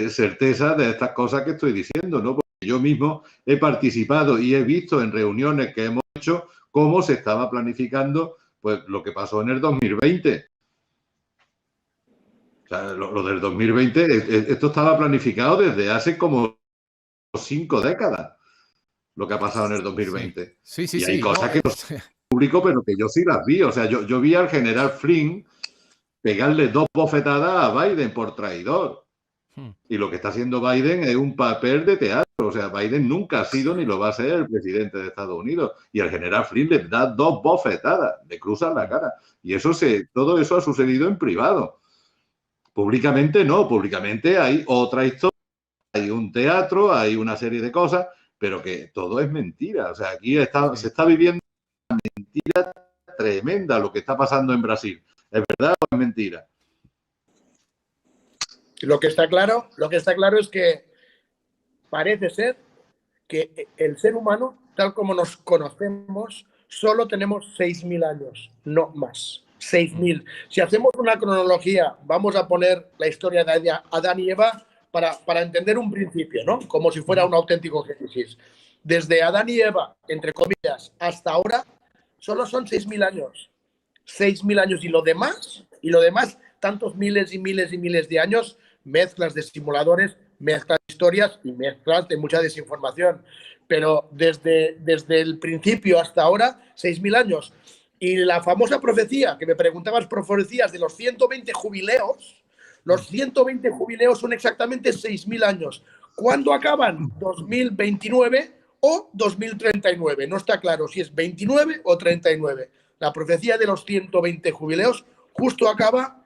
[SPEAKER 3] certeza de estas cosas que estoy diciendo, ¿no? Porque yo mismo he participado y he visto en reuniones que hemos hecho cómo se estaba planificando pues lo que pasó en el 2020. O sea, lo del 2020, esto estaba planificado desde hace como 5 décadas. Lo que ha pasado en el 2020.
[SPEAKER 1] Sí.
[SPEAKER 3] Y hay cosas que no son público, pero que yo sí las vi. O sea, yo vi al general Flynn pegarle 2 bofetadas a Biden por traidor. Y lo que está haciendo Biden es un papel de teatro. O sea, Biden nunca ha sido ni lo va a ser el presidente de Estados Unidos. Y al general Flynn le da 2 bofetadas, le cruzan la cara. Y todo eso ha sucedido en privado. Públicamente no. Públicamente hay otra historia, hay un teatro, hay una serie de cosas, pero que todo es mentira. O sea, aquí se está viviendo una mentira tremenda lo que está pasando en Brasil. ¿Es verdad o es mentira?
[SPEAKER 2] Lo que está claro es que parece ser que el ser humano, tal como nos conocemos, solo tenemos 6.000 años, no más. 6.000. Si hacemos una cronología, vamos a poner la historia de Adán y Eva para entender un principio, ¿no? Como si fuera un auténtico Génesis. Desde Adán y Eva, entre comillas, hasta ahora, solo son 6.000 años. 6.000 años. Y lo demás, tantos miles y miles y miles de años, mezclas de simuladores, mezclas de historias y mezclas de mucha desinformación. Pero desde el principio hasta ahora, 6.000 años. Y la famosa profecía, que me preguntabas, profecías de los 120 jubileos, los 120 jubileos son exactamente 6.000 años. ¿Cuándo acaban? 2029 o 2039. No está claro si es 29 o 39. La profecía de los 120 jubileos justo acaba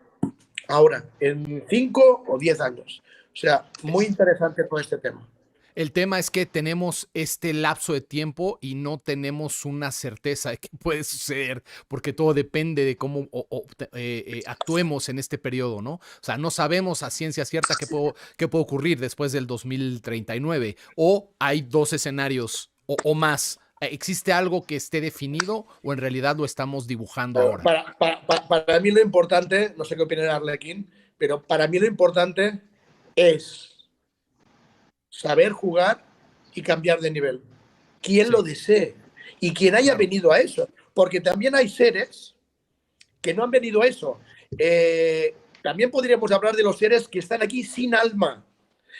[SPEAKER 2] ahora, en 5 o 10 años. O sea, muy interesante todo este tema.
[SPEAKER 1] El tema es que tenemos este lapso de tiempo y no tenemos una certeza de qué puede suceder, porque todo depende de cómo actuemos en este periodo, ¿no? O sea, no sabemos a ciencia cierta qué puede ocurrir después del 2039, o hay 2 escenarios o más. ¿Existe algo que esté definido o en realidad lo estamos dibujando ahora?
[SPEAKER 2] Para mí lo importante, no sé qué opina Arlequín, pero para mí lo importante es saber jugar y cambiar de nivel. Quien lo desee y quien haya venido a eso. Porque también hay seres que no han venido a eso. También podríamos hablar de los seres que están aquí sin alma.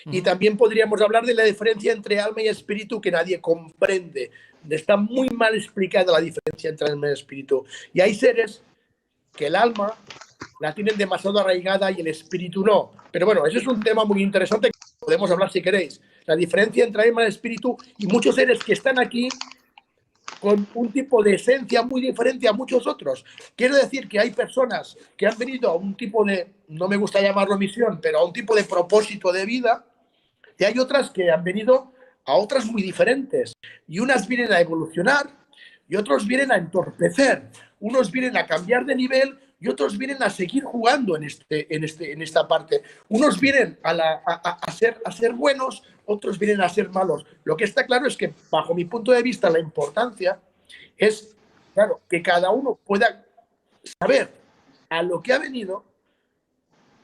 [SPEAKER 2] Y también podríamos hablar de la diferencia entre alma y espíritu que nadie comprende. Está muy mal explicada la diferencia entre alma y espíritu. Y hay seres que el alma la tienen demasiado arraigada y el espíritu no. Pero bueno, ese es un tema muy interesante que podemos hablar si queréis. La diferencia entre alma y espíritu y muchos seres que están aquí con un tipo de esencia muy diferente a muchos otros. Quiero decir que hay personas que han venido a un tipo de, no me gusta llamarlo misión, pero a un tipo de propósito de vida, y hay otras que han venido a otras muy diferentes. Y unas vienen a evolucionar y otros vienen a entorpecer. Unos vienen a cambiar de nivel y otros vienen a seguir jugando en esta parte. Unos vienen a ser buenos, otros vienen a ser malos. Lo que está claro es que, bajo mi punto de vista, la importancia es, claro, que cada uno pueda saber a lo que ha venido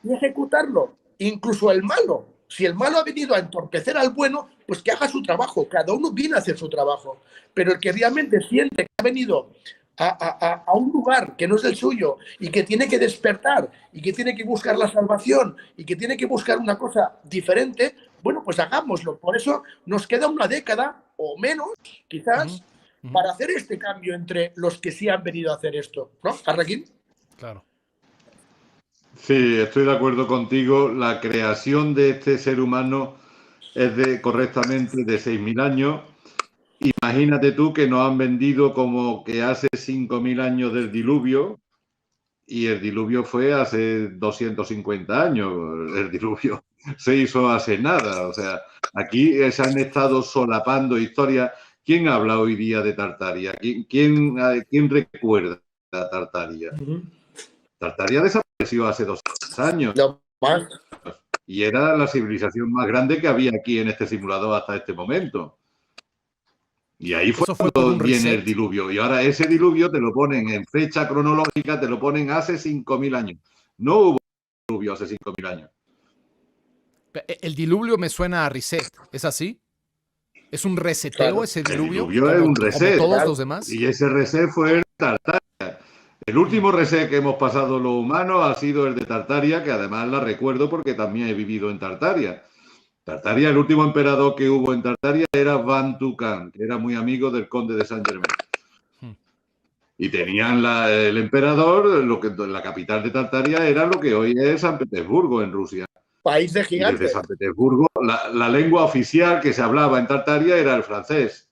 [SPEAKER 2] y ejecutarlo. Incluso el malo. Si el malo ha venido a entorpecer al bueno, pues que haga su trabajo. Cada uno viene a hacer su trabajo. Pero el que realmente siente que ha venido a un lugar que no es el suyo y que tiene que despertar y que tiene que buscar la salvación y que tiene que buscar una cosa diferente, bueno, pues hagámoslo. Por eso nos queda una década o menos, quizás, para hacer este cambio entre los que sí han venido a hacer esto. ¿No, Arlequín?
[SPEAKER 1] Claro.
[SPEAKER 3] Sí, estoy de acuerdo contigo. La creación de este ser humano es correctamente de 6.000 años. Imagínate tú que nos han vendido como que hace 5.000 años del diluvio, y el diluvio fue hace 250 años. El diluvio se hizo hace nada. O sea, aquí se han estado solapando historias. ¿Quién habla hoy día de Tartaria? ¿Quién recuerda a Tartaria? Tartaria desapareció hace 200 años.
[SPEAKER 2] No, más.
[SPEAKER 3] Y era la civilización más grande que había aquí en este simulador hasta este momento. Y ahí fue cuando viene el diluvio. Y ahora ese diluvio te lo ponen en fecha cronológica, te lo ponen hace 5.000 años. No hubo diluvio hace 5.000 años.
[SPEAKER 1] El diluvio me suena a reset, ¿es así? ¿Es un reseteo, claro, ese diluvio?
[SPEAKER 3] El diluvio es un reset.
[SPEAKER 1] Como todos los demás.
[SPEAKER 3] Y ese reset fue el Tartaria. El último reset que hemos pasado los humanos ha sido el de Tartaria, que además la recuerdo porque también he vivido en Tartaria. Tartaria, el último emperador que hubo en Tartaria era Bantu Khan, que era muy amigo del conde de Saint Germain. Y tenían el emperador, la capital de Tartaria era lo que hoy es San Petersburgo, en Rusia.
[SPEAKER 2] País de gigantes.
[SPEAKER 3] Y desde San Petersburgo, la lengua oficial que se hablaba en Tartaria era el francés.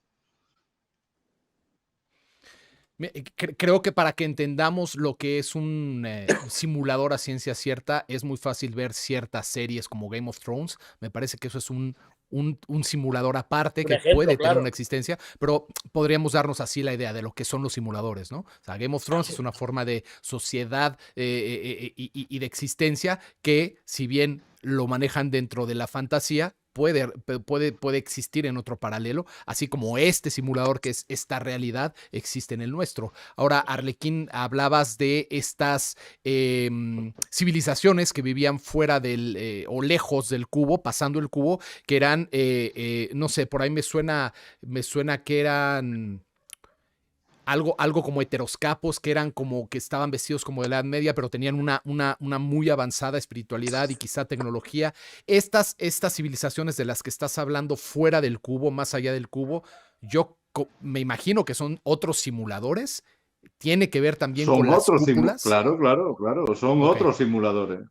[SPEAKER 1] Creo que para que entendamos lo que es un simulador a ciencia cierta, es muy fácil ver ciertas series como Game of Thrones. Me parece que eso es un simulador aparte que puede tener una existencia, pero podríamos darnos así la idea de lo que son los simuladores, ¿no? O sea, Game of Thrones es una forma de sociedad y de existencia que, si bien lo manejan dentro de la fantasía, puede existir en otro paralelo, así como este simulador, que es esta realidad, existe en el nuestro. Ahora, Arlequín, hablabas de estas civilizaciones que vivían fuera o lejos del cubo, pasando el cubo, que eran, no sé, por ahí me suena que eran algo como heteroscapos, que eran como que estaban vestidos como de la Edad Media, pero tenían una muy avanzada espiritualidad y quizá tecnología. Estas civilizaciones de las que estás hablando fuera del cubo, más allá del cubo, yo me imagino que son otros simuladores. ¿Tiene que ver también con las cúpulas?
[SPEAKER 3] Claro. Son otros simuladores.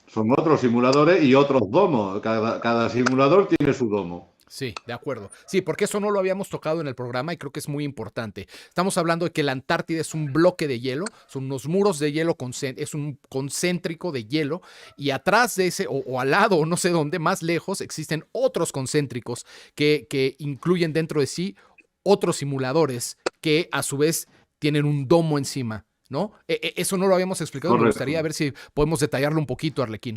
[SPEAKER 3] Son otros simuladores y otros domos. Cada simulador tiene su domo.
[SPEAKER 1] Sí, de acuerdo. Sí, porque eso no lo habíamos tocado en el programa y creo que es muy importante. Estamos hablando de que la Antártida es un bloque de hielo, son unos muros de hielo, es un concéntrico de hielo, y atrás de ese, o al lado, o no sé dónde, más lejos, existen otros concéntricos que incluyen dentro de sí otros simuladores que a su vez tienen un domo encima, ¿no? Eso no lo habíamos explicado. Correcto. Me gustaría ver si podemos detallarlo un poquito, Arlequín.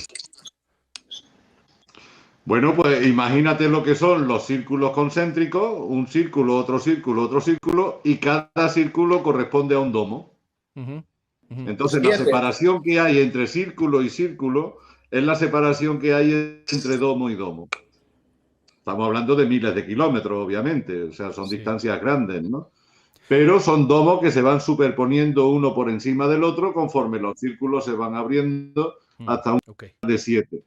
[SPEAKER 3] Bueno, pues imagínate lo que son los círculos concéntricos, un círculo, otro círculo, y cada círculo corresponde a un domo. Entonces, la separación que hay entre círculo y círculo es la separación que hay entre domo y domo. Estamos hablando de miles de kilómetros, obviamente, o sea, son distancias grandes, ¿no? Pero son domos que se van superponiendo uno por encima del otro conforme los círculos se van abriendo hasta un de 7.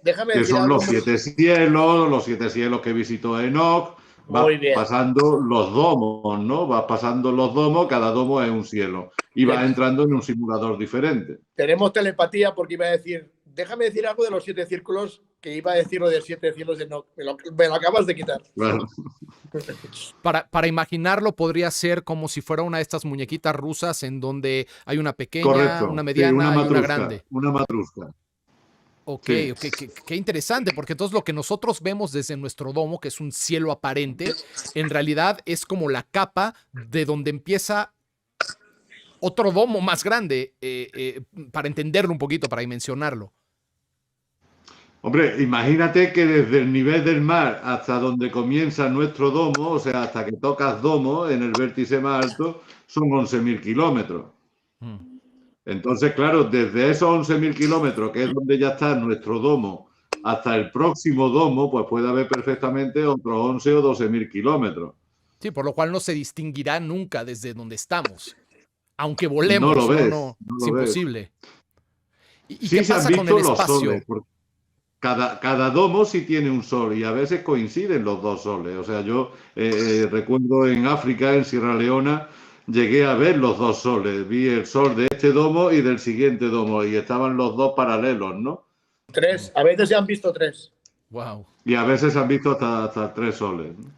[SPEAKER 2] Déjame
[SPEAKER 3] que
[SPEAKER 2] decir
[SPEAKER 3] son
[SPEAKER 2] algo.
[SPEAKER 3] los 7 cielos que visitó Enoch. Vas pasando los domos, ¿no? Vas pasando los domos, cada domo es un cielo. Y vas entrando en un simulador diferente.
[SPEAKER 2] Tenemos telepatía, porque iba a decir, déjame decir algo de los 7 círculos, que iba a decir lo de 7 cielos de Enoch. Me lo acabas de quitar.
[SPEAKER 3] Bueno.
[SPEAKER 1] Para imaginarlo, podría ser como si fuera una de estas muñequitas rusas en donde hay una pequeña,
[SPEAKER 3] correcto,
[SPEAKER 1] una mediana y una grande.
[SPEAKER 3] Una matrusca.
[SPEAKER 1] Ok,
[SPEAKER 3] Sí.
[SPEAKER 1] ok, qué interesante, porque entonces lo que nosotros vemos desde nuestro domo, que es un cielo aparente, en realidad es como la capa de donde empieza otro domo más grande, para entenderlo un poquito, para dimensionarlo.
[SPEAKER 3] Hombre, imagínate que desde el nivel del mar hasta donde comienza nuestro domo, o sea, hasta que tocas domo en el vértice más alto, son 11.000 kilómetros.
[SPEAKER 1] Mm.
[SPEAKER 3] Entonces, claro, desde esos 11.000 kilómetros, que es donde ya está nuestro domo, hasta el próximo domo, pues puede haber perfectamente otros 11 o 12.000 kilómetros.
[SPEAKER 1] Sí, por lo cual no se distinguirá nunca desde donde estamos. Aunque
[SPEAKER 3] No lo
[SPEAKER 1] volemos, no,
[SPEAKER 3] ves,
[SPEAKER 1] no,
[SPEAKER 3] no
[SPEAKER 1] es
[SPEAKER 3] lo ves.
[SPEAKER 1] imposible. ¿Y qué
[SPEAKER 3] Sí se han
[SPEAKER 1] pasa con
[SPEAKER 3] visto
[SPEAKER 1] el
[SPEAKER 3] los
[SPEAKER 1] espacio?
[SPEAKER 3] soles, porque cada domo sí tiene un sol y a veces coinciden los dos soles. O sea, yo recuerdo en África, en Sierra Leona, llegué a ver los dos soles. Vi el sol de este domo y del siguiente domo y estaban los dos paralelos, ¿no?
[SPEAKER 2] Tres, a veces se han visto tres.
[SPEAKER 1] Wow.
[SPEAKER 3] Y a veces se han visto hasta 3 soles, ¿no?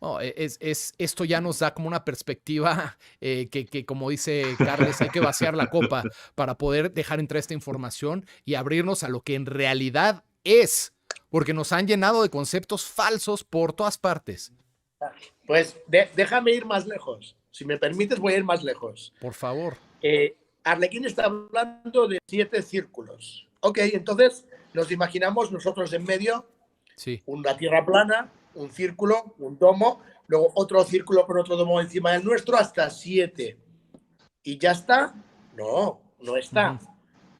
[SPEAKER 1] No, esto ya nos da como una perspectiva, que, como dice Carles, hay que vaciar la copa para poder dejar entrar esta información y abrirnos a lo que en realidad es, porque nos han llenado de conceptos falsos por todas partes.
[SPEAKER 2] Pues déjame ir más lejos. Si me permites, voy a ir más lejos.
[SPEAKER 1] Por favor.
[SPEAKER 2] Arlequín está hablando de 7 círculos. Ok, entonces nos imaginamos nosotros en medio,
[SPEAKER 1] Sí.
[SPEAKER 2] una tierra plana, un círculo, un domo, luego otro círculo con otro domo encima del nuestro, hasta 7. ¿Y ya está? No, no está.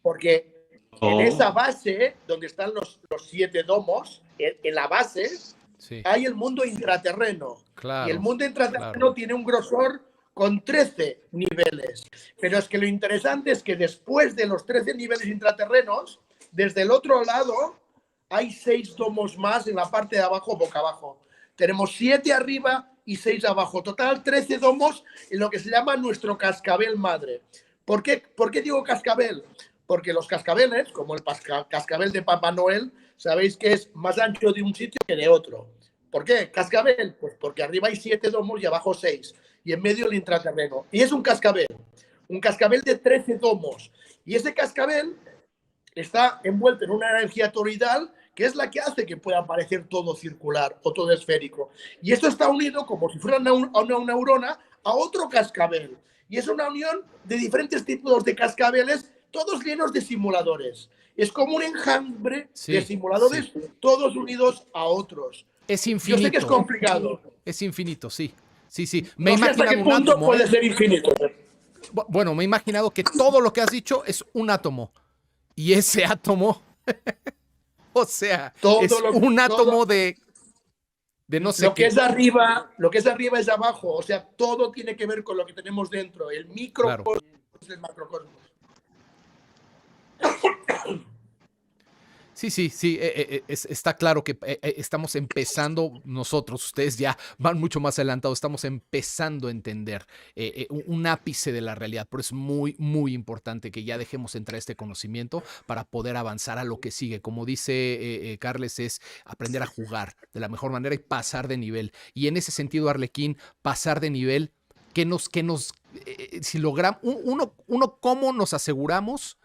[SPEAKER 2] Porque en esa base, donde están los 7 domos, en la base,
[SPEAKER 1] Sí.
[SPEAKER 2] hay el mundo intraterreno.
[SPEAKER 1] Claro,
[SPEAKER 2] y el mundo intraterreno tiene un grosor con 13 niveles. Pero es que lo interesante es que después de los 13 niveles intraterrenos, desde el otro lado hay 6 domos más en la parte de abajo, boca abajo. Tenemos 7 arriba y 6 abajo. Total, 13 domos en lo que se llama nuestro cascabel madre. ¿Por qué digo cascabel? Porque los cascabeles, como el cascabel de Papá Noel, sabéis que es más ancho de un sitio que de otro. ¿Por qué? Cascabel, pues porque arriba hay 7 domos y abajo 6. Y en medio el intraterreno. Y es un cascabel de 13 domos. Y ese cascabel está envuelto en una energía toroidal que es la que hace que pueda parecer todo circular o todo esférico. Y esto está unido, como si fuera una neurona, a otro cascabel. Y es una unión de diferentes tipos de cascabeles, todos llenos de simuladores. Es como un enjambre de simuladores, todos unidos a otros.
[SPEAKER 1] Es infinito.
[SPEAKER 2] Yo sé que es complicado.
[SPEAKER 1] Es infinito, sí. Sí, sí.
[SPEAKER 2] Me no sé hasta qué punto puede ser infinito.
[SPEAKER 1] Bueno, me he imaginado que todo lo que has dicho es un átomo. Y ese átomo, o sea, es un átomo de no sé
[SPEAKER 2] lo
[SPEAKER 1] qué.
[SPEAKER 2] Lo que es arriba es abajo. O sea, todo tiene que ver con lo que tenemos dentro. El microcosmos es el macrocosmos.
[SPEAKER 1] Sí, sí, sí, está claro que estamos empezando nosotros, ustedes ya van mucho más adelantados, estamos empezando a entender un ápice de la realidad, pero es muy, muy importante que ya dejemos entrar este conocimiento para poder avanzar a lo que sigue. Como dice Carles, es aprender a jugar de la mejor manera y pasar de nivel. Y en ese sentido, Arlequín, pasar de nivel, si logramos, uno, ¿cómo nos aseguramos?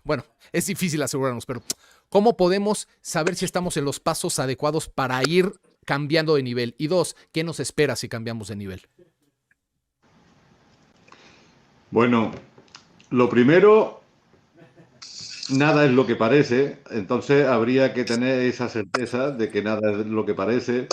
[SPEAKER 1] Bueno, es difícil asegurarnos, pero ¿cómo podemos saber si estamos en los pasos adecuados para ir cambiando de nivel? Y 2, ¿qué nos espera si cambiamos de nivel?
[SPEAKER 3] Bueno, lo primero, nada es lo que parece, entonces habría que tener esa certeza de que nada es lo que parece.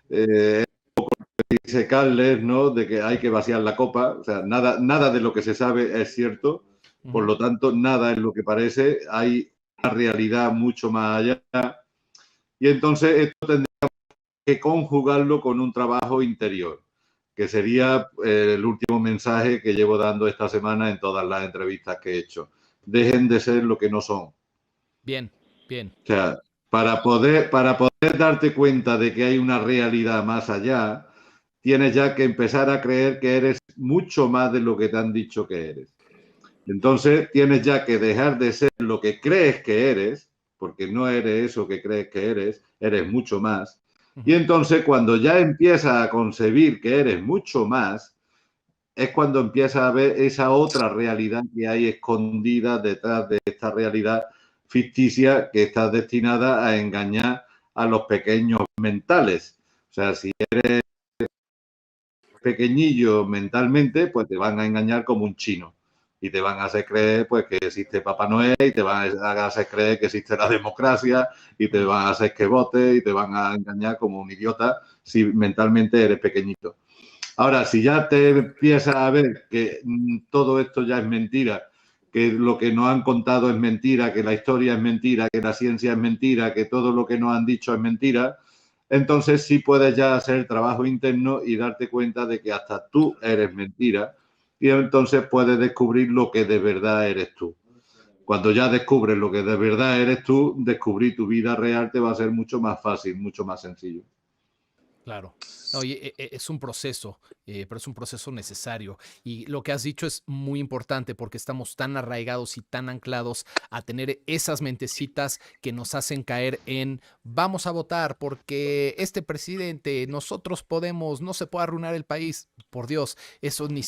[SPEAKER 3] Un poco lo que dice Carles, ¿no? De que hay que vaciar la copa, o sea, nada de lo que se sabe es cierto, por lo tanto, nada es lo que parece, hay una realidad mucho más allá, y entonces esto tendríamos que conjugarlo con un trabajo interior, que sería el último mensaje que llevo dando esta semana en todas las entrevistas que he hecho. Dejen de ser lo que no son.
[SPEAKER 1] Bien, bien.
[SPEAKER 3] O sea, para poder darte cuenta de que hay una realidad más allá, tienes ya que empezar a creer que eres mucho más de lo que te han dicho que eres. Entonces, tienes ya que dejar de ser lo que crees que eres, porque no eres eso que crees que eres mucho más. Y entonces, cuando ya empiezas a concebir que eres mucho más, es cuando empiezas a ver esa otra realidad que hay escondida detrás de esta realidad ficticia que está destinada a engañar a los pequeños mentales. O sea, si eres pequeñillo mentalmente, pues te van a engañar como un chino. Y te van a hacer creer pues que existe Papá Noel, y te van a hacer creer que existe la democracia, y te van a hacer que votes, y te van a engañar como un idiota si mentalmente eres pequeñito. Ahora, si ya te empiezas a ver que todo esto ya es mentira, que lo que nos han contado es mentira, que la historia es mentira, que la ciencia es mentira, que todo lo que nos han dicho es mentira, entonces sí puedes ya hacer trabajo interno y darte cuenta de que hasta tú eres mentira, y entonces puedes descubrir lo que de verdad eres tú. Cuando ya descubres lo que de verdad eres tú, descubrir tu vida real te va a ser mucho más fácil, mucho más sencillo.
[SPEAKER 1] Claro. No, es un proceso, pero es un proceso necesario. Y lo que has dicho es muy importante porque estamos tan arraigados y tan anclados a tener esas mentecitas que nos hacen caer en vamos a votar porque este presidente, nosotros podemos, no se puede arruinar el país. Por Dios, eso ni...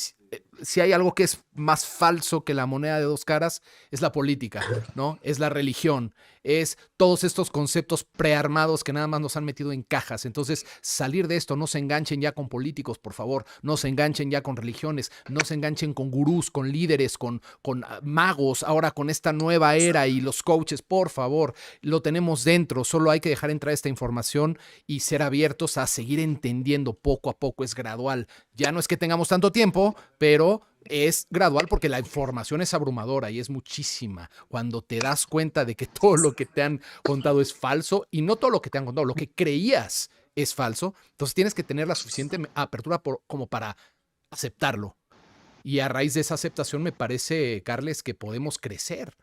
[SPEAKER 1] Si hay algo que es más falso que la moneda de dos caras, es la política, ¿no? Es la religión, es todos estos conceptos prearmados que nada más nos han metido en cajas. Entonces, salir de esto, no se enganchen ya con políticos, por favor, no se enganchen ya con religiones, no se enganchen con gurús, con líderes, con magos, ahora con esta nueva era y los coaches, por favor, lo tenemos dentro, solo hay que dejar entrar esta información y ser abiertos a seguir entendiendo poco a poco, es gradual. Ya no es que tengamos tanto tiempo, pero es gradual porque la información es abrumadora y es muchísima. Cuando te das cuenta de que todo lo que te han contado es falso y no todo lo que te han contado, lo que creías es falso, entonces tienes que tener la suficiente apertura como para aceptarlo. Y a raíz de esa aceptación me parece, Carles, que podemos crecer.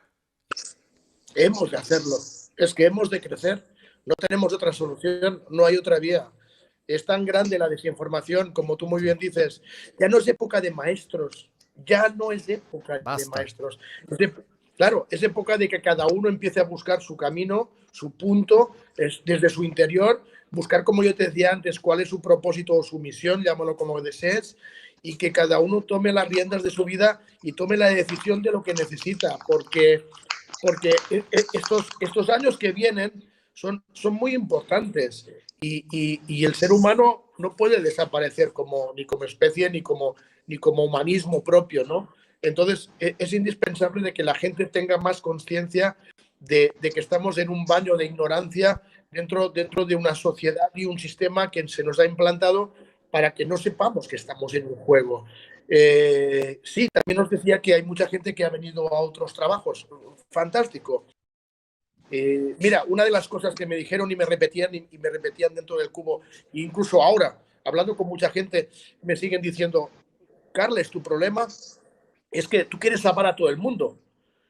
[SPEAKER 2] Hemos de hacerlo. Es que hemos de crecer. No tenemos otra solución, no hay otra vía. Es tan grande la desinformación, como tú muy bien dices. Ya no es época de maestros, ya no es época de maestros. Claro, es época de que cada uno empiece a buscar su camino, su punto, desde su interior, buscar, como yo te decía antes, cuál es su propósito o su misión, llámalo como desees, y que cada uno tome las riendas de su vida y tome la decisión de lo que necesita, porque estos años que vienen son muy importantes y el ser humano no puede desaparecer ni como especie ni como humanismo propio, ¿no? Entonces es indispensable de que la gente tenga más conciencia de que estamos en un baño de ignorancia dentro de una sociedad y un sistema que se nos ha implantado para que no sepamos que estamos en un juego. Sí, también os decía que hay mucha gente que ha venido a otros trabajos. Fantástico. Mira, una de las cosas que me dijeron y me repetían dentro del cubo, e incluso ahora, hablando con mucha gente, me siguen diciendo, Carles, tu problema es que tú quieres salvar a todo el mundo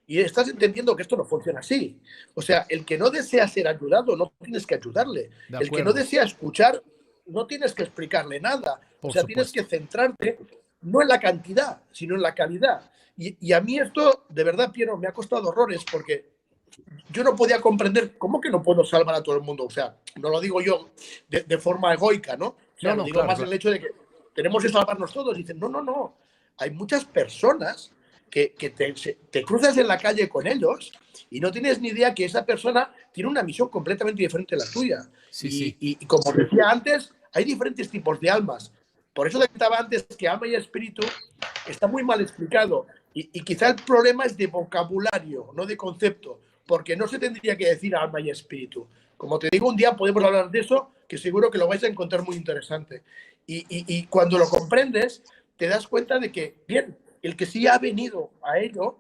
[SPEAKER 2] y estás entendiendo que esto no funciona así. O sea, el que no desea ser ayudado, no tienes que ayudarle. El que no desea escuchar, no tienes que explicarle nada. O sea, tienes que centrarte no en la cantidad, sino en la calidad. Y a mí esto, de verdad, Piero, me ha costado horrores porque yo no podía comprender cómo que no puedo salvar a todo el mundo. O sea, no lo digo yo de forma egoica, ¿no? O sea, lo digo más el hecho de que tenemos que salvarnos todos. Y dicen, no. Hay muchas personas que te cruzas en la calle con ellos y no tienes ni idea que esa persona tiene una misión completamente diferente a la tuya.
[SPEAKER 1] Sí.
[SPEAKER 2] Y como decía antes, hay diferentes tipos de almas. Por eso comentaba antes que alma y espíritu está muy mal explicado. Y quizá el problema es de vocabulario, no de concepto, porque no se tendría que decir alma y espíritu. Como te digo, un día podemos hablar de eso, que seguro que lo vais a encontrar muy interesante. Y cuando lo comprendes, te das cuenta de que, bien, el que sí ha venido a ello,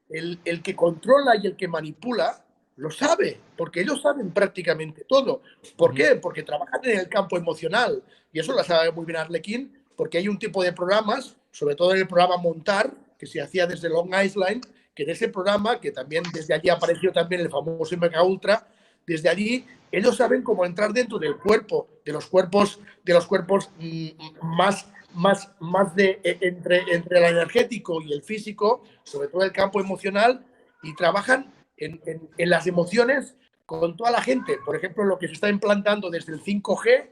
[SPEAKER 2] el que controla y el que manipula, lo sabe, porque ellos saben prácticamente todo. ¿Por qué? Porque trabajan en el campo emocional, y eso lo sabe muy bien Arlequín, porque hay un tipo de programas, sobre todo en el programa Montar, que se hacía desde Long Island, que en ese programa, que también desde allí apareció también el famoso MK Ultra, desde allí ellos saben cómo entrar dentro del cuerpo, de los cuerpos más entre el energético y el físico, sobre todo el campo emocional, y trabajan en las emociones con toda la gente. Por ejemplo, lo que se está implantando desde el 5G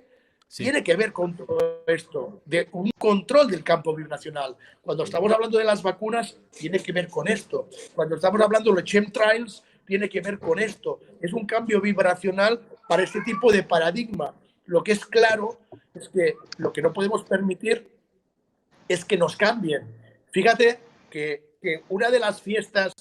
[SPEAKER 2] tiene que ver con todo esto, de un control del campo vibracional. Cuando estamos hablando de las vacunas, tiene que ver con esto. Cuando estamos hablando de los chemtrails, tiene que ver con esto. Es un cambio vibracional para este tipo de paradigma. Lo que es claro es que lo que no podemos permitir es que nos cambien. Fíjate que una de las fiestas,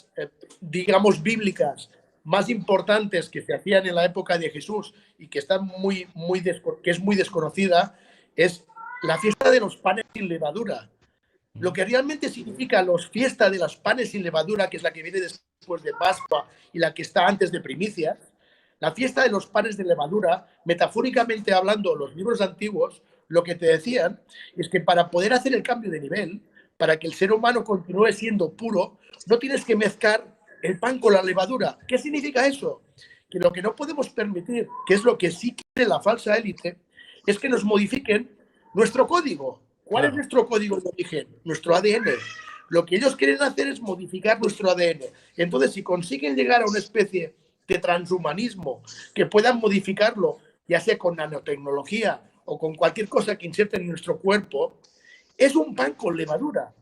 [SPEAKER 2] digamos, bíblicas más importantes que se hacían en la época de Jesús y que, que es muy desconocida, es la fiesta de los panes sin levadura. Lo que realmente significa la fiesta de los panes sin levadura, que es la que viene después de Pascua y la que está antes de Primicias, la fiesta de los panes de levadura, metafóricamente hablando, los libros antiguos, lo que te decían es que para poder hacer el cambio de nivel, para que el ser humano continúe siendo puro, no tienes que mezclar el pan con la levadura. ¿Qué significa eso? Que lo que no podemos permitir, que es lo que sí quiere la falsa élite, es que nos modifiquen nuestro código. ¿Cuál es nuestro código de origen? Nuestro ADN. Lo que ellos quieren hacer es modificar nuestro ADN. Entonces, si consiguen llegar a una especie de transhumanismo que puedan modificarlo, ya sea con nanotecnología o con cualquier cosa que inserten en nuestro cuerpo, es un pan con levadura.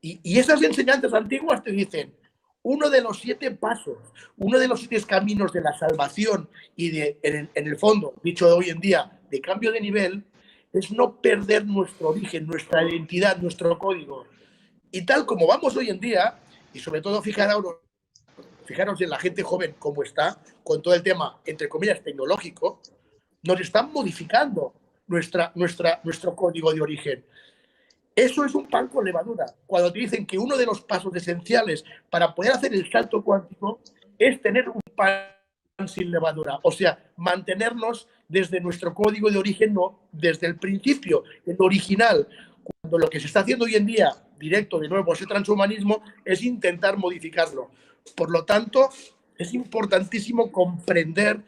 [SPEAKER 2] Y esas enseñanzas antiguas te dicen, uno de los 7 pasos, uno de los 7 caminos de la salvación y en el fondo, dicho hoy en día, de cambio de nivel, es no perder nuestro origen, nuestra identidad, nuestro código. Y tal como vamos hoy en día, y sobre todo fijaros en la gente joven cómo está, con todo el tema, entre comillas, tecnológico, nos están modificando nuestro código de origen. Eso es un pan con levadura. Cuando te dicen que uno de los pasos esenciales para poder hacer el salto cuántico es tener un pan sin levadura, o sea, mantenernos desde nuestro código de origen, no desde el principio, el original, cuando lo que se está haciendo hoy en día, directo de nuevo, ese transhumanismo, es intentar modificarlo. Por lo tanto, es importantísimo comprender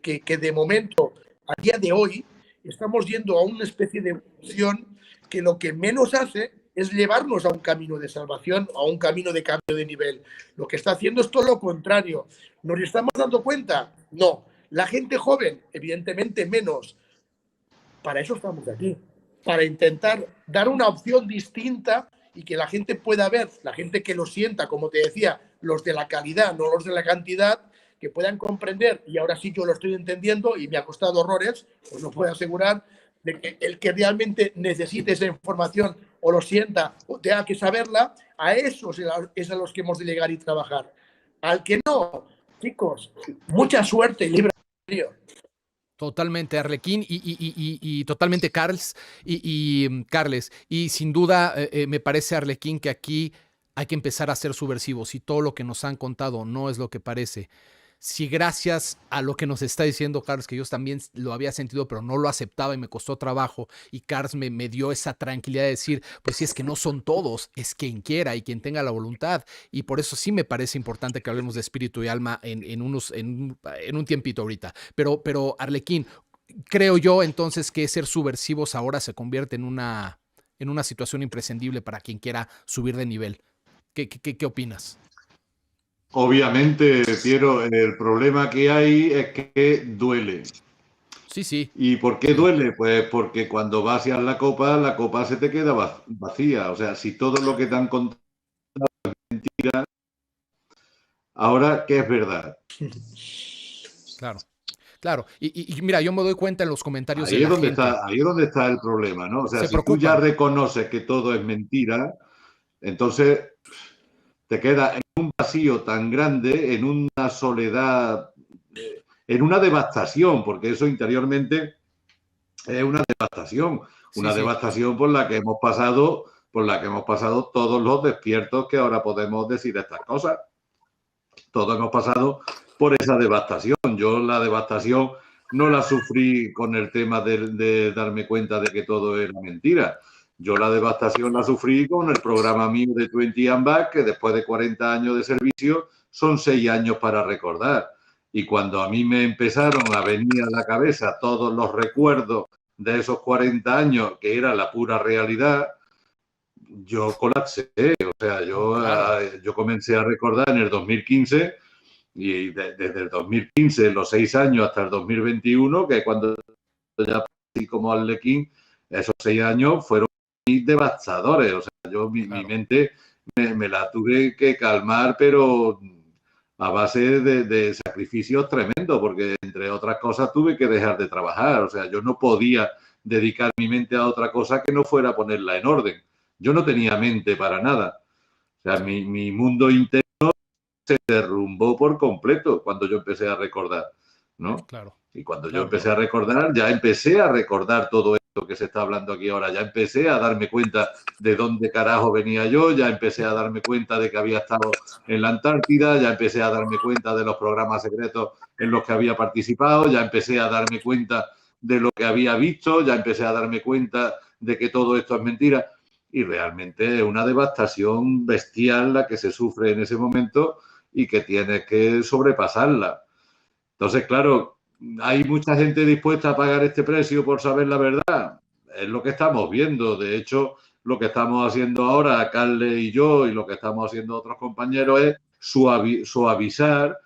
[SPEAKER 2] que de momento, a día de hoy, estamos yendo a una especie de evolución que lo que menos hace es llevarnos a un camino de salvación, a un camino de cambio de nivel. Lo que está haciendo es todo lo contrario. ¿Nos estamos dando cuenta? No. La gente joven, evidentemente menos. Para eso estamos aquí. Para intentar dar una opción distinta y que la gente pueda ver, la gente que lo sienta, como te decía, los de la calidad, no los de la cantidad, que puedan comprender, y ahora sí yo lo estoy entendiendo y me ha costado horrores, os lo puedo asegurar, de que el que realmente necesite esa información o lo sienta o tenga que saberla, a esos es a los que hemos de llegar y trabajar. Al que no, chicos, mucha suerte y libre albedrío.
[SPEAKER 1] Totalmente, Arlequín, y totalmente, Carles, Carles. Y sin duda, me parece, Arlequín, que aquí hay que empezar a ser subversivos y todo lo que nos han contado no es lo que parece. Si gracias a lo que nos está diciendo Carles, que yo también lo había sentido, pero no lo aceptaba y me costó trabajo, y Carles me dio esa tranquilidad de decir, pues sí, es que no son todos, es quien quiera y quien tenga la voluntad, y por eso sí me parece importante que hablemos de espíritu y alma en un tiempito ahorita. Pero Arlequín, creo yo entonces que ser subversivos ahora se convierte en una situación imprescindible para quien quiera subir de nivel. ¿Qué opinas?
[SPEAKER 3] Obviamente, Piero, el problema que hay es que duele.
[SPEAKER 1] Sí, sí.
[SPEAKER 3] ¿Y por qué duele? Pues porque cuando vacias la copa se te queda vacía. O sea, si todo lo que te han contado es mentira, ahora, ¿qué es verdad?
[SPEAKER 1] Claro. Claro, y mira, yo me doy cuenta en los comentarios
[SPEAKER 3] ahí
[SPEAKER 1] de la
[SPEAKER 3] donde
[SPEAKER 1] gente.
[SPEAKER 3] Ahí es donde está el problema, ¿no? O sea,
[SPEAKER 1] Se
[SPEAKER 3] si
[SPEAKER 1] preocupan.
[SPEAKER 3] tú ya reconoces que todo es mentira, entonces te queda en un vacío tan grande, en una soledad, en una devastación, porque eso interiormente es una devastación, una devastación por la que hemos pasado todos los despiertos que ahora podemos decir estas cosas. Todos hemos pasado por esa devastación. Yo la devastación no la sufrí con el tema de darme cuenta de que todo era mentira. Yo la devastación la sufrí con el programa mío de 20 and Back, que después de 40 años de servicio son 6 años para recordar. Y cuando a mí me empezaron a venir a la cabeza todos los recuerdos de esos 40 años, que era la pura realidad, yo colapsé. O sea, yo comencé a recordar en el 2015 y desde el 2015, los 6 años hasta el 2021, que cuando ya así como Arlequín, esos 6 años fueron devastadores. O sea, yo mi mente me la tuve que calmar, pero a base de sacrificios tremendos, porque entre otras cosas tuve que dejar de trabajar. O sea, yo no podía dedicar mi mente a otra cosa que no fuera ponerla en orden. Yo no tenía mente para nada. O sea, mi mundo interno se derrumbó por completo cuando yo empecé a recordar, ¿no?
[SPEAKER 1] Claro.
[SPEAKER 3] Y cuando yo
[SPEAKER 1] Claro.
[SPEAKER 3] empecé a recordar, ya empecé a recordar todo esto que se está hablando aquí ahora. Ya empecé a darme cuenta de dónde carajo venía yo, ya empecé a darme cuenta de que había estado en la Antártida, ya empecé a darme cuenta de los programas secretos en los que había participado, ya empecé a darme cuenta de lo que había visto, ya empecé a darme cuenta de que todo esto es mentira. Y realmente es una devastación bestial la que se sufre en ese momento y que tienes que sobrepasarla. Entonces, claro, hay mucha gente dispuesta a pagar este precio por saber la verdad. Es lo que estamos viendo. De hecho, lo que estamos haciendo ahora, Carles y yo, y lo que estamos haciendo otros compañeros, es suavizar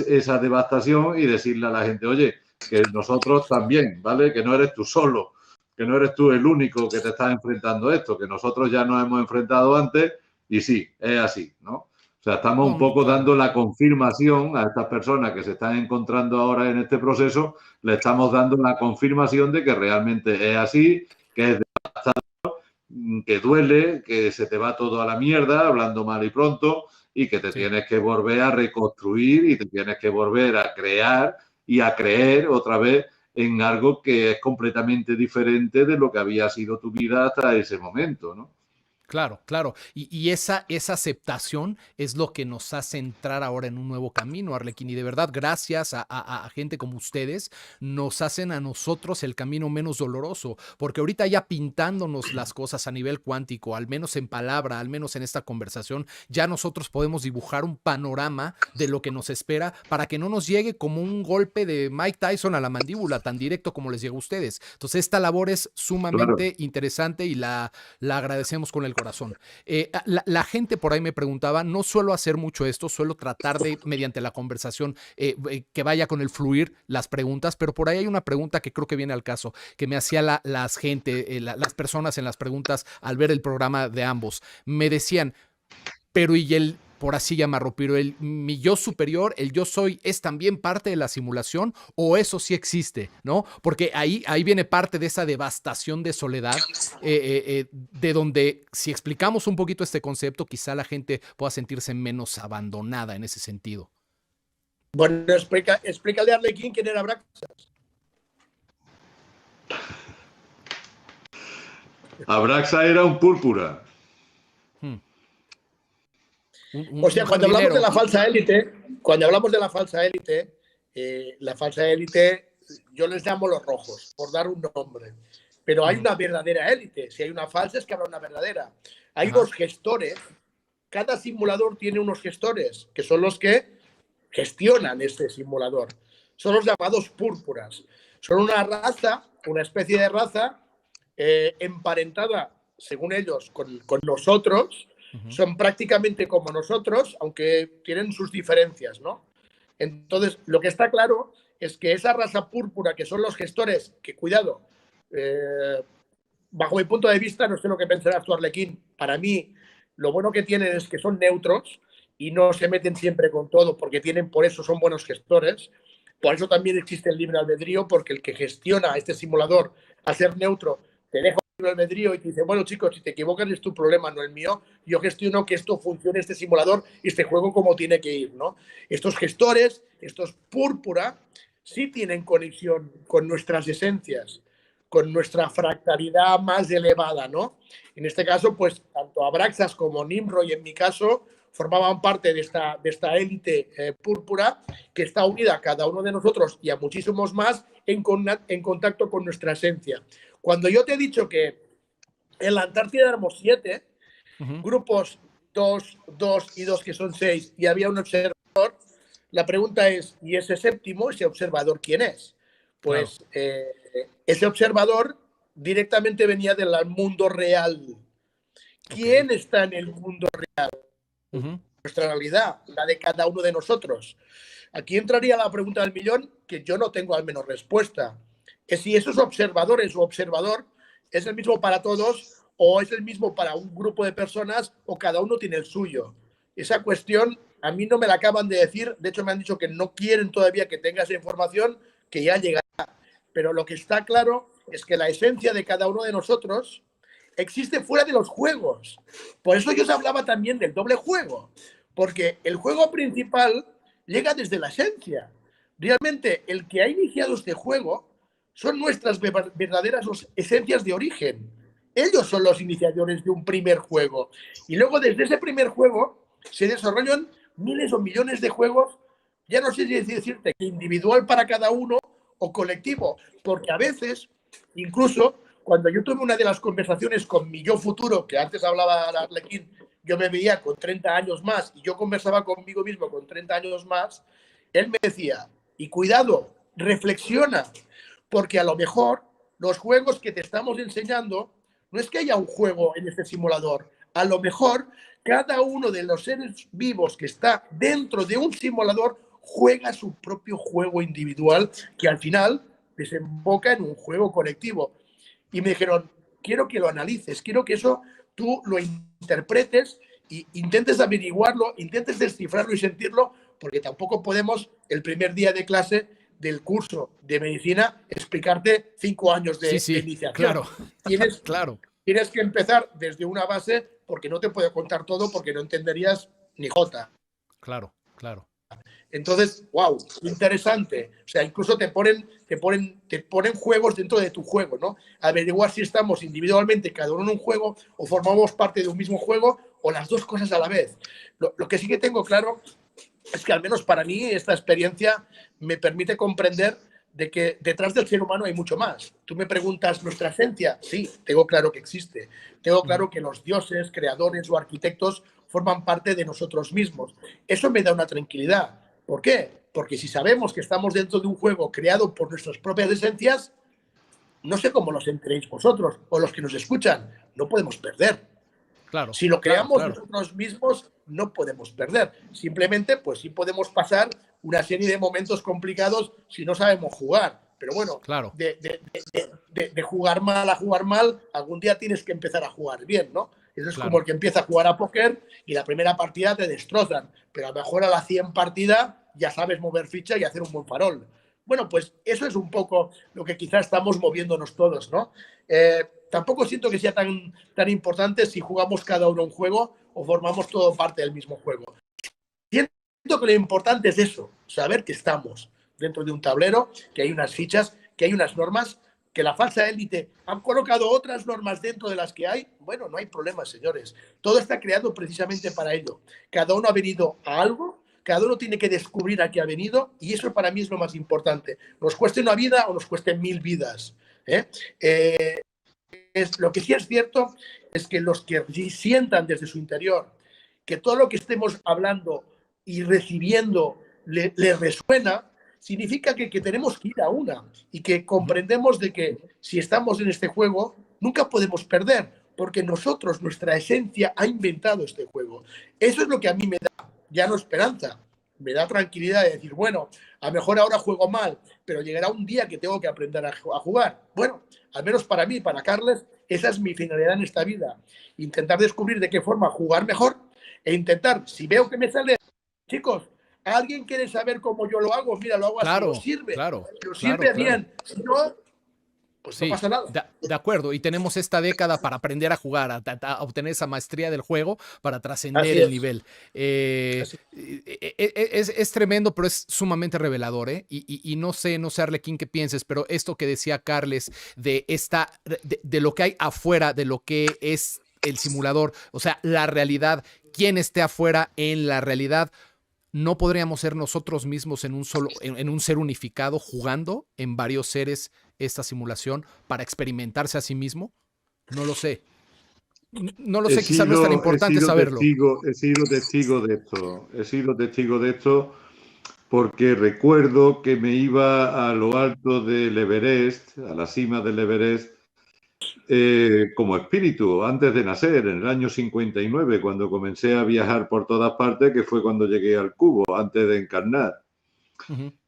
[SPEAKER 3] esa devastación y decirle a la gente, oye, que nosotros también, ¿vale? Que no eres tú solo, que no eres tú el único que te estás enfrentando a esto, que nosotros ya nos hemos enfrentado antes y sí, es así, ¿no? O sea, estamos un poco
[SPEAKER 1] Claro.
[SPEAKER 3] dando la confirmación a estas personas que se están encontrando ahora en este proceso, le estamos dando la confirmación de que realmente es así, que es devastador, que duele, que se te va todo a la mierda, hablando mal y pronto, y que te tienes que volver a reconstruir y te tienes que volver a crear y a creer otra vez en algo que es completamente diferente de lo que había sido tu vida hasta ese momento, ¿no?
[SPEAKER 1] Claro, claro. Y esa aceptación es lo que nos hace entrar ahora en un nuevo camino, Arlequín. Y de verdad, gracias a gente como ustedes, nos hacen a nosotros el camino menos doloroso. Porque ahorita ya pintándonos las cosas a nivel cuántico, al menos en palabra, al menos en esta conversación, ya nosotros podemos dibujar un panorama de lo que nos espera para que no nos llegue como un golpe de Mike Tyson a la mandíbula, tan directo como les llegó a ustedes. Entonces, esta labor es sumamente interesante y la agradecemos con el corazón. La gente por ahí me preguntaba, no suelo hacer mucho esto, suelo tratar de, mediante la conversación, que vaya con el fluir las preguntas, pero por ahí hay una pregunta que creo que viene al caso, que me hacía las las personas en las preguntas al ver el programa de ambos. Me decían, pero y el, por así llamarlo, pero mi yo superior, el yo soy, ¿es también parte de la simulación o eso sí existe? ¿No? Porque ahí viene parte de esa devastación de soledad, de donde si explicamos un poquito este concepto, quizá la gente pueda sentirse menos abandonada en ese sentido.
[SPEAKER 2] Bueno, explícale a Arlequín quién era Abraxas.
[SPEAKER 3] Abraxa era un púrpura.
[SPEAKER 2] O sea, cuando hablamos de la falsa élite, la falsa élite, yo les llamo los rojos, por dar un nombre. Pero hay una verdadera élite. Si hay una falsa, es que habrá una verdadera. Hay unos gestores. Cada simulador tiene unos gestores, que son los que gestionan este simulador. Son los llamados púrpuras. Son una raza, una especie de raza emparentada, según ellos, con nosotros. Son prácticamente como nosotros, aunque tienen sus diferencias, ¿no? Entonces, lo que está claro es que esa raza púrpura, que son los gestores, que cuidado, bajo mi punto de vista, no sé lo que pensarás tú, Arlequín, para mí, lo bueno que tienen es que son neutros y no se meten siempre con todo, porque por eso son buenos gestores. Por eso también existe el libre albedrío, porque el que gestiona este simulador a ser neutro te deja el albedrío y te dice, bueno, chicos, si te equivocas es tu problema, no el mío. Yo gestiono que esto funcione, este simulador y este juego como tiene que ir, ¿no? Estos gestores, estos púrpura, sí tienen conexión con nuestras esencias, con nuestra fractalidad más elevada, ¿no? En este caso, pues, tanto Abraxas como Nimrod, y en mi caso, formaban parte de esta élite púrpura que está unida a cada uno de nosotros y a muchísimos más en contacto con nuestra esencia. Cuando yo te he dicho que en la Antártida éramos 7, grupos 2 y 2 que son 6, y había un observador, la pregunta es, ¿y ese séptimo, ese observador, quién es? Pues ese observador directamente venía del mundo real. ¿Quién está en el mundo real? Nuestra realidad, la de cada uno de nosotros. Aquí entraría la pregunta del millón, que yo no tengo al menos respuesta. Es si esos observadores o observador es el mismo para todos o es el mismo para un grupo de personas o cada uno tiene el suyo. Esa cuestión a mí no me la acaban de decir. De hecho, me han dicho que no quieren todavía que tenga esa información, que ya llegará. Pero lo que está claro es que la esencia de cada uno de nosotros existe fuera de los juegos. Por eso yo os hablaba también del doble juego, porque el juego principal llega desde la esencia. Realmente, el que ha iniciado este juego son nuestras verdaderas esencias de origen. Ellos son los iniciadores de un primer juego. Y luego, desde ese primer juego, se desarrollan miles o millones de juegos, ya no sé si decirte que individual para cada uno o colectivo, porque a veces, incluso, cuando yo tuve una de las conversaciones con mi yo futuro, que antes hablaba Arlequín, yo me veía con 30 años más y yo conversaba conmigo mismo con 30 años más, él me decía, y cuidado, reflexiona, porque a lo mejor los juegos que te estamos enseñando, no es que haya un juego en este simulador, a lo mejor cada uno de los seres vivos que está dentro de un simulador juega su propio juego individual que al final desemboca en un juego colectivo. Y me dijeron, quiero que lo analices, quiero que eso tú lo interpretes e intentes averiguarlo, intentes descifrarlo y sentirlo, porque tampoco podemos el primer día de clase del curso de medicina explicarte 5 años de iniciación.
[SPEAKER 1] Claro,
[SPEAKER 2] Tienes que empezar desde una base, porque no te puedo contar todo, porque no entenderías ni jota.
[SPEAKER 1] Claro.
[SPEAKER 2] Entonces, wow, interesante. O sea, incluso te ponen juegos dentro de tu juego, ¿no? Averiguar si estamos individualmente cada uno en un juego o formamos parte de un mismo juego o las dos cosas a la vez. Lo que sí que tengo claro es que al menos para mí esta experiencia me permite comprender de que detrás del ser humano hay mucho más. Tú me preguntas, ¿nuestra esencia? Sí, tengo claro que existe. Tengo claro que los dioses, creadores o arquitectos forman parte de nosotros mismos. Eso me da una tranquilidad. ¿Por qué? Porque si sabemos que estamos dentro de un juego creado por nuestras propias esencias, no sé cómo lo sentiréis vosotros o los que nos escuchan, no podemos perder.
[SPEAKER 1] Claro,
[SPEAKER 2] si lo creamos nosotros mismos, no podemos perder. Simplemente, pues sí podemos pasar una serie de momentos complicados si no sabemos jugar. Pero bueno, de jugar mal a jugar mal, algún día tienes que empezar a jugar bien, ¿no? Eso es como el que empieza a jugar a póker y la primera partida te destrozan, pero a lo mejor a la 100 partida ya sabes mover ficha y hacer un buen farol. Bueno, pues eso es un poco lo que quizás estamos moviéndonos todos, ¿no? Tampoco siento que sea tan importante si jugamos cada uno un juego o formamos todo parte del mismo juego. Siento que lo importante es eso, saber que estamos dentro de un tablero, que hay unas fichas, que hay unas normas, que la falsa élite han colocado otras normas dentro de las que hay. Bueno, no hay problema, señores. Todo está creado precisamente para ello. Cada uno ha venido a algo, cada uno tiene que descubrir a qué ha venido y eso para mí es lo más importante. Nos cueste una vida o nos cueste 1000 vidas. Lo que sí es cierto es que los que sientan desde su interior que todo lo que estemos hablando y recibiendo le resuena, significa que tenemos que ir a una y que comprendemos de que si estamos en este juego nunca podemos perder porque nosotros, nuestra esencia ha inventado este juego. Eso es lo que a mí me da ya no esperanza, me da tranquilidad de decir, bueno, a lo mejor ahora juego mal, pero llegará un día que tengo que aprender a jugar. Bueno, al menos para mí, para Carles, esa es mi finalidad en esta vida. Intentar descubrir de qué forma jugar mejor e intentar, si veo que me sale, chicos, ¿alguien quiere saber cómo yo lo hago? Mira, lo hago así, lo sirve. Lo sirve bien. Si no, pues no pasa nada.
[SPEAKER 1] De acuerdo, y tenemos esta década para aprender a jugar, a obtener esa maestría del juego para trascender el nivel. Es tremendo, pero es sumamente revelador, ¿eh? Y no sé, Arlequín, qué pienses, pero esto que decía Carles de lo que hay afuera, de lo que es el simulador, o sea, la realidad, quién esté afuera en la realidad. ¿No podríamos ser nosotros mismos en un ser unificado jugando en varios seres esta simulación para experimentarse a sí mismo? No lo sé. No lo sé, quizás no es tan importante saberlo.
[SPEAKER 3] He sido testigo de esto porque recuerdo que me iba a lo alto del Everest, a la cima del Everest, como espíritu, antes de nacer, en el año 59, cuando comencé a viajar por todas partes, que fue cuando llegué al cubo, antes de encarnar.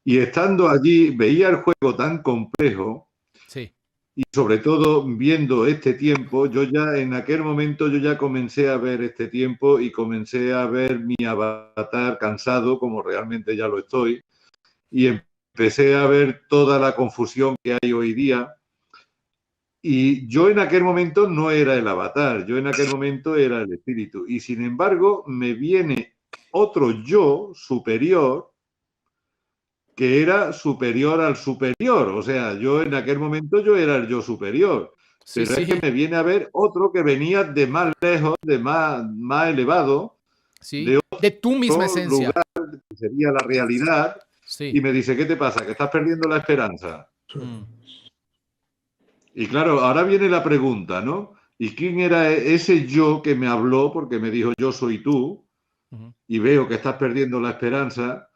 [SPEAKER 3] Y estando allí, veía el juego tan complejo Y sobre todo viendo este tiempo, yo ya en aquel momento yo ya comencé a ver este tiempo y comencé a ver mi avatar cansado, como realmente ya lo estoy, y empecé a ver toda la confusión que hay hoy día. Y yo en aquel momento no era el avatar, yo en aquel momento era el espíritu. Y sin embargo me viene otro yo superior que era superior al superior. O sea, yo en aquel momento yo era el yo superior.
[SPEAKER 1] Sí,
[SPEAKER 3] Pero
[SPEAKER 1] sí.
[SPEAKER 3] es que me viene a ver otro que venía de más lejos, de más elevado,
[SPEAKER 1] Sí, de tu misma
[SPEAKER 3] otro
[SPEAKER 1] esencia.
[SPEAKER 3] lugar que sería la realidad, y
[SPEAKER 1] Sí.
[SPEAKER 3] me dice, ¿qué te pasa? ¿Que estás perdiendo la esperanza?
[SPEAKER 1] Mm.
[SPEAKER 3] Y claro, ahora viene la pregunta, ¿no? ¿Y quién era ese yo que me habló porque me dijo yo soy tú
[SPEAKER 1] Ujú.
[SPEAKER 3] y veo que estás perdiendo la esperanza?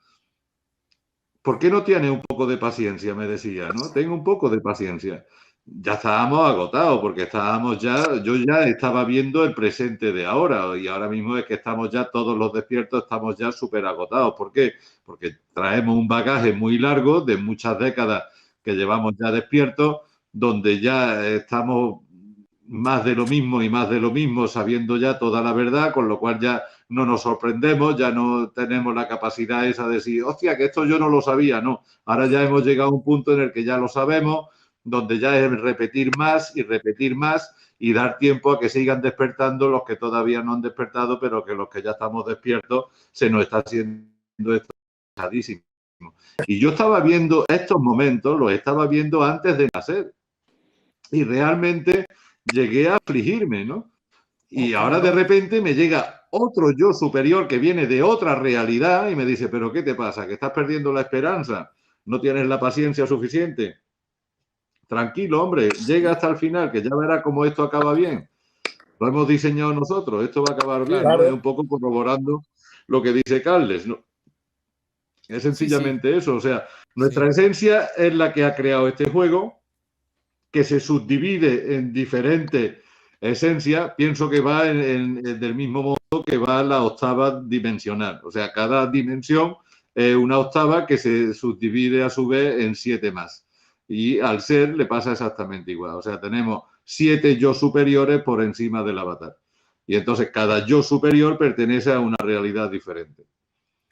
[SPEAKER 3] ¿Por qué no tienes un poco de paciencia? Me decía, ¿no? Tengo un poco de paciencia. Ya estábamos agotados porque estábamos ya, yo ya estaba viendo el presente de ahora y ahora mismo es que estamos ya todos los despiertos, estamos ya súper agotados. ¿Por qué? Porque traemos un bagaje muy largo de muchas décadas que llevamos ya despiertos, donde ya estamos más de lo mismo y más de lo mismo, sabiendo ya toda la verdad, con lo cual ya no nos sorprendemos, ya no tenemos la capacidad esa de decir, hostia, que esto yo no lo sabía, no. Ahora ya hemos llegado a un punto en el que ya lo sabemos, donde ya es repetir más y dar tiempo a que sigan despertando los que todavía no han despertado, pero que los que ya estamos despiertos se nos está haciendo esto pesadísimo. Y yo estaba viendo estos momentos, los estaba viendo antes de nacer. Y realmente llegué a afligirme, ¿no? Y ahora de repente me llega otro yo superior que viene de otra realidad y me dice, ¿pero qué te pasa? ¿Que estás perdiendo la esperanza? ¿No tienes la paciencia suficiente? Tranquilo, hombre, llega hasta el final, que ya verás cómo esto acaba bien. Lo hemos diseñado nosotros, esto va a acabar bien,
[SPEAKER 1] Claro.
[SPEAKER 3] ¿no? Es un poco corroborando lo que dice Carles, ¿no? Es sencillamente eso, o sea, nuestra esencia es la que ha creado este juego, que se subdivide en diferentes esencias, pienso que va del mismo modo que va la octava dimensional. O sea, cada dimensión es una octava que se subdivide a su vez en 7 más. Y al ser le pasa exactamente igual. O sea, tenemos 7 yo superiores por encima del avatar. Y entonces cada yo superior pertenece a una realidad diferente.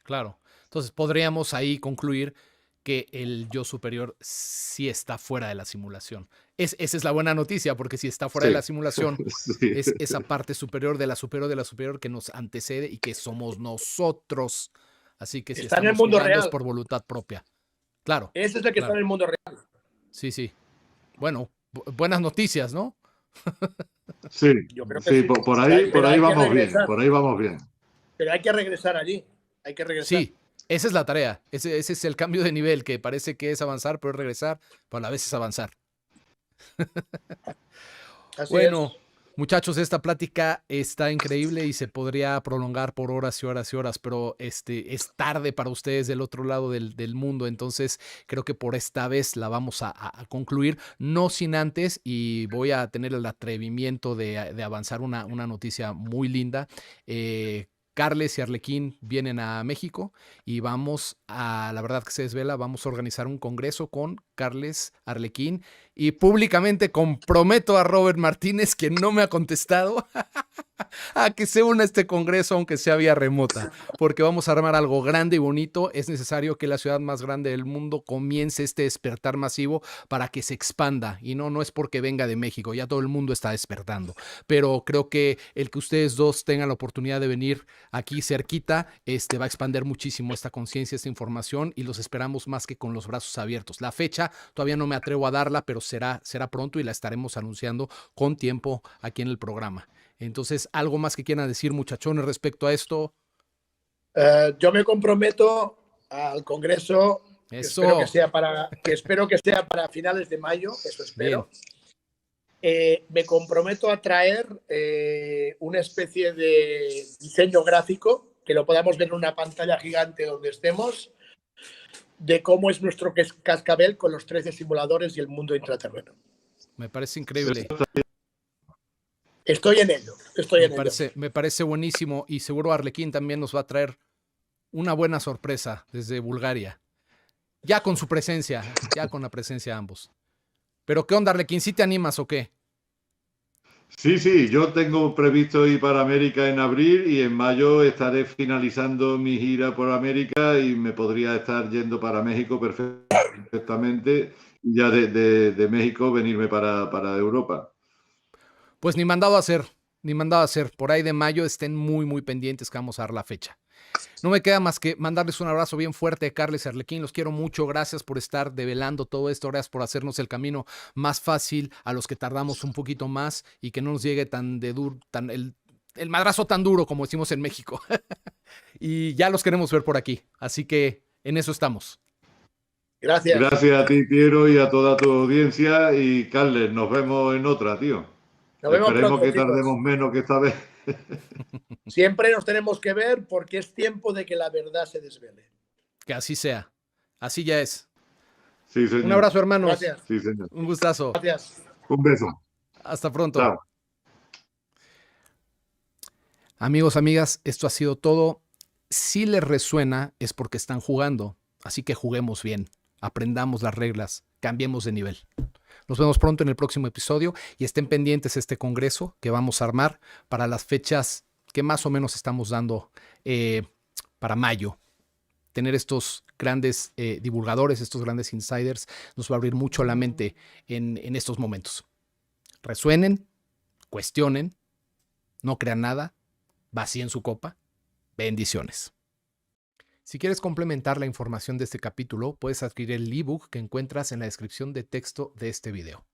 [SPEAKER 1] Claro. Entonces podríamos ahí concluir que el yo superior sí está fuera de la simulación. Esa es la buena noticia, porque si está fuera de la simulación,
[SPEAKER 3] Sí.
[SPEAKER 1] es esa parte superior de la superior que nos antecede y que somos nosotros. Así que si
[SPEAKER 2] está en el
[SPEAKER 1] estamos
[SPEAKER 2] mundo
[SPEAKER 1] jugando es
[SPEAKER 2] real.
[SPEAKER 1] por voluntad propia. Claro.
[SPEAKER 2] Ese es el que está en el mundo real.
[SPEAKER 1] Sí, sí. Bueno, buenas noticias, ¿no?
[SPEAKER 3] Sí,
[SPEAKER 2] Yo creo que
[SPEAKER 3] sí,
[SPEAKER 2] sí.
[SPEAKER 3] por ahí
[SPEAKER 2] hay que
[SPEAKER 3] vamos bien,
[SPEAKER 2] regresar.
[SPEAKER 3] por ahí vamos bien.
[SPEAKER 2] Pero hay que regresar allí. Hay que regresar.
[SPEAKER 1] Sí, esa es la tarea. Ese es el cambio de nivel, que parece que es avanzar, pero es regresar, pero a la vez es avanzar.
[SPEAKER 2] Así
[SPEAKER 1] Bueno,
[SPEAKER 2] es.
[SPEAKER 1] muchachos, esta plática está increíble y se podría prolongar por horas y horas y horas, pero es tarde para ustedes del otro lado del mundo, entonces creo que por esta vez la vamos a concluir, no sin antes, y voy a tener el atrevimiento de avanzar una noticia muy linda. Carles y Arlequín vienen a México y vamos a, la verdad que se desvela, vamos a organizar un congreso con Carles, Arlequín, y públicamente comprometo a Robert Martínez, que no me ha contestado, a que se una a este congreso, aunque sea vía remota, porque vamos a armar algo grande y bonito. Es necesario que la ciudad más grande del mundo comience este despertar masivo para que se expanda, y no es porque venga de México, ya todo el mundo está despertando, pero creo que el que ustedes dos tengan la oportunidad de venir aquí cerquita, va a expandir muchísimo esta conciencia, esta información, y los esperamos más que con los brazos abiertos. La fecha todavía no me atrevo a darla, pero será pronto y la estaremos anunciando con tiempo aquí en el programa. Entonces, ¿algo más que quieran decir, muchachones, respecto a esto?
[SPEAKER 2] Yo me comprometo al Congreso, que espero que sea para finales de mayo, eso espero. Me comprometo a traer una especie de diseño gráfico, que lo podamos ver en una pantalla gigante donde estemos, de cómo es nuestro cascabel con los 13 simuladores y el mundo intraterreno.
[SPEAKER 1] Me parece increíble.
[SPEAKER 2] Estoy en ello.
[SPEAKER 1] Me parece buenísimo, y seguro Arlequín también nos va a traer una buena sorpresa desde Bulgaria. Ya con su presencia, ya con la presencia de ambos. Pero ¿qué onda, Arlequín? ¿Sí te animas o qué?
[SPEAKER 3] Sí, yo tengo previsto ir para América en abril y en mayo estaré finalizando mi gira por América y me podría estar yendo para México perfectamente y ya de México venirme para Europa.
[SPEAKER 1] Pues ni mandado a hacer, ni mandado a hacer. Por ahí de mayo estén muy, muy pendientes que vamos a dar la fecha. No me queda más que mandarles un abrazo bien fuerte, Carles y Arlequín. Los quiero mucho. Gracias por estar develando todo esto. Gracias por hacernos el camino más fácil a los que tardamos un poquito más y que no nos llegue tan de duro, tan el madrazo tan duro como decimos en México. Y ya los queremos ver por aquí. Así que en eso estamos.
[SPEAKER 2] Gracias.
[SPEAKER 3] Gracias a ti, Piero, y a toda tu audiencia. Y Carles, nos vemos en otra, tío.
[SPEAKER 2] Nos vemos
[SPEAKER 3] Esperemos
[SPEAKER 2] pronto,
[SPEAKER 3] que
[SPEAKER 2] chicos.
[SPEAKER 3] tardemos menos que esta vez.
[SPEAKER 2] Siempre nos tenemos que ver porque es tiempo de que la verdad se desvele.
[SPEAKER 1] Que así sea. Así ya es.
[SPEAKER 3] Sí, señor.
[SPEAKER 1] Un abrazo, hermanos.
[SPEAKER 2] Gracias.
[SPEAKER 3] Sí, señor.
[SPEAKER 1] Un gustazo.
[SPEAKER 2] Gracias.
[SPEAKER 3] Un beso.
[SPEAKER 1] Hasta pronto.
[SPEAKER 3] Chao.
[SPEAKER 1] Amigos, amigas, esto ha sido todo. Si les resuena es porque están jugando. Así que juguemos bien. Aprendamos las reglas. Cambiemos de nivel. Nos vemos pronto en el próximo episodio y estén pendientes este congreso que vamos a armar para las fechas que más o menos estamos dando para mayo. Tener estos grandes divulgadores, estos grandes insiders, nos va a abrir mucho la mente en estos momentos. Resuenen, cuestionen, no crean nada, vacíen su copa. Bendiciones. Si quieres complementar la información de este capítulo, puedes adquirir el ebook que encuentras en la descripción de texto de este video.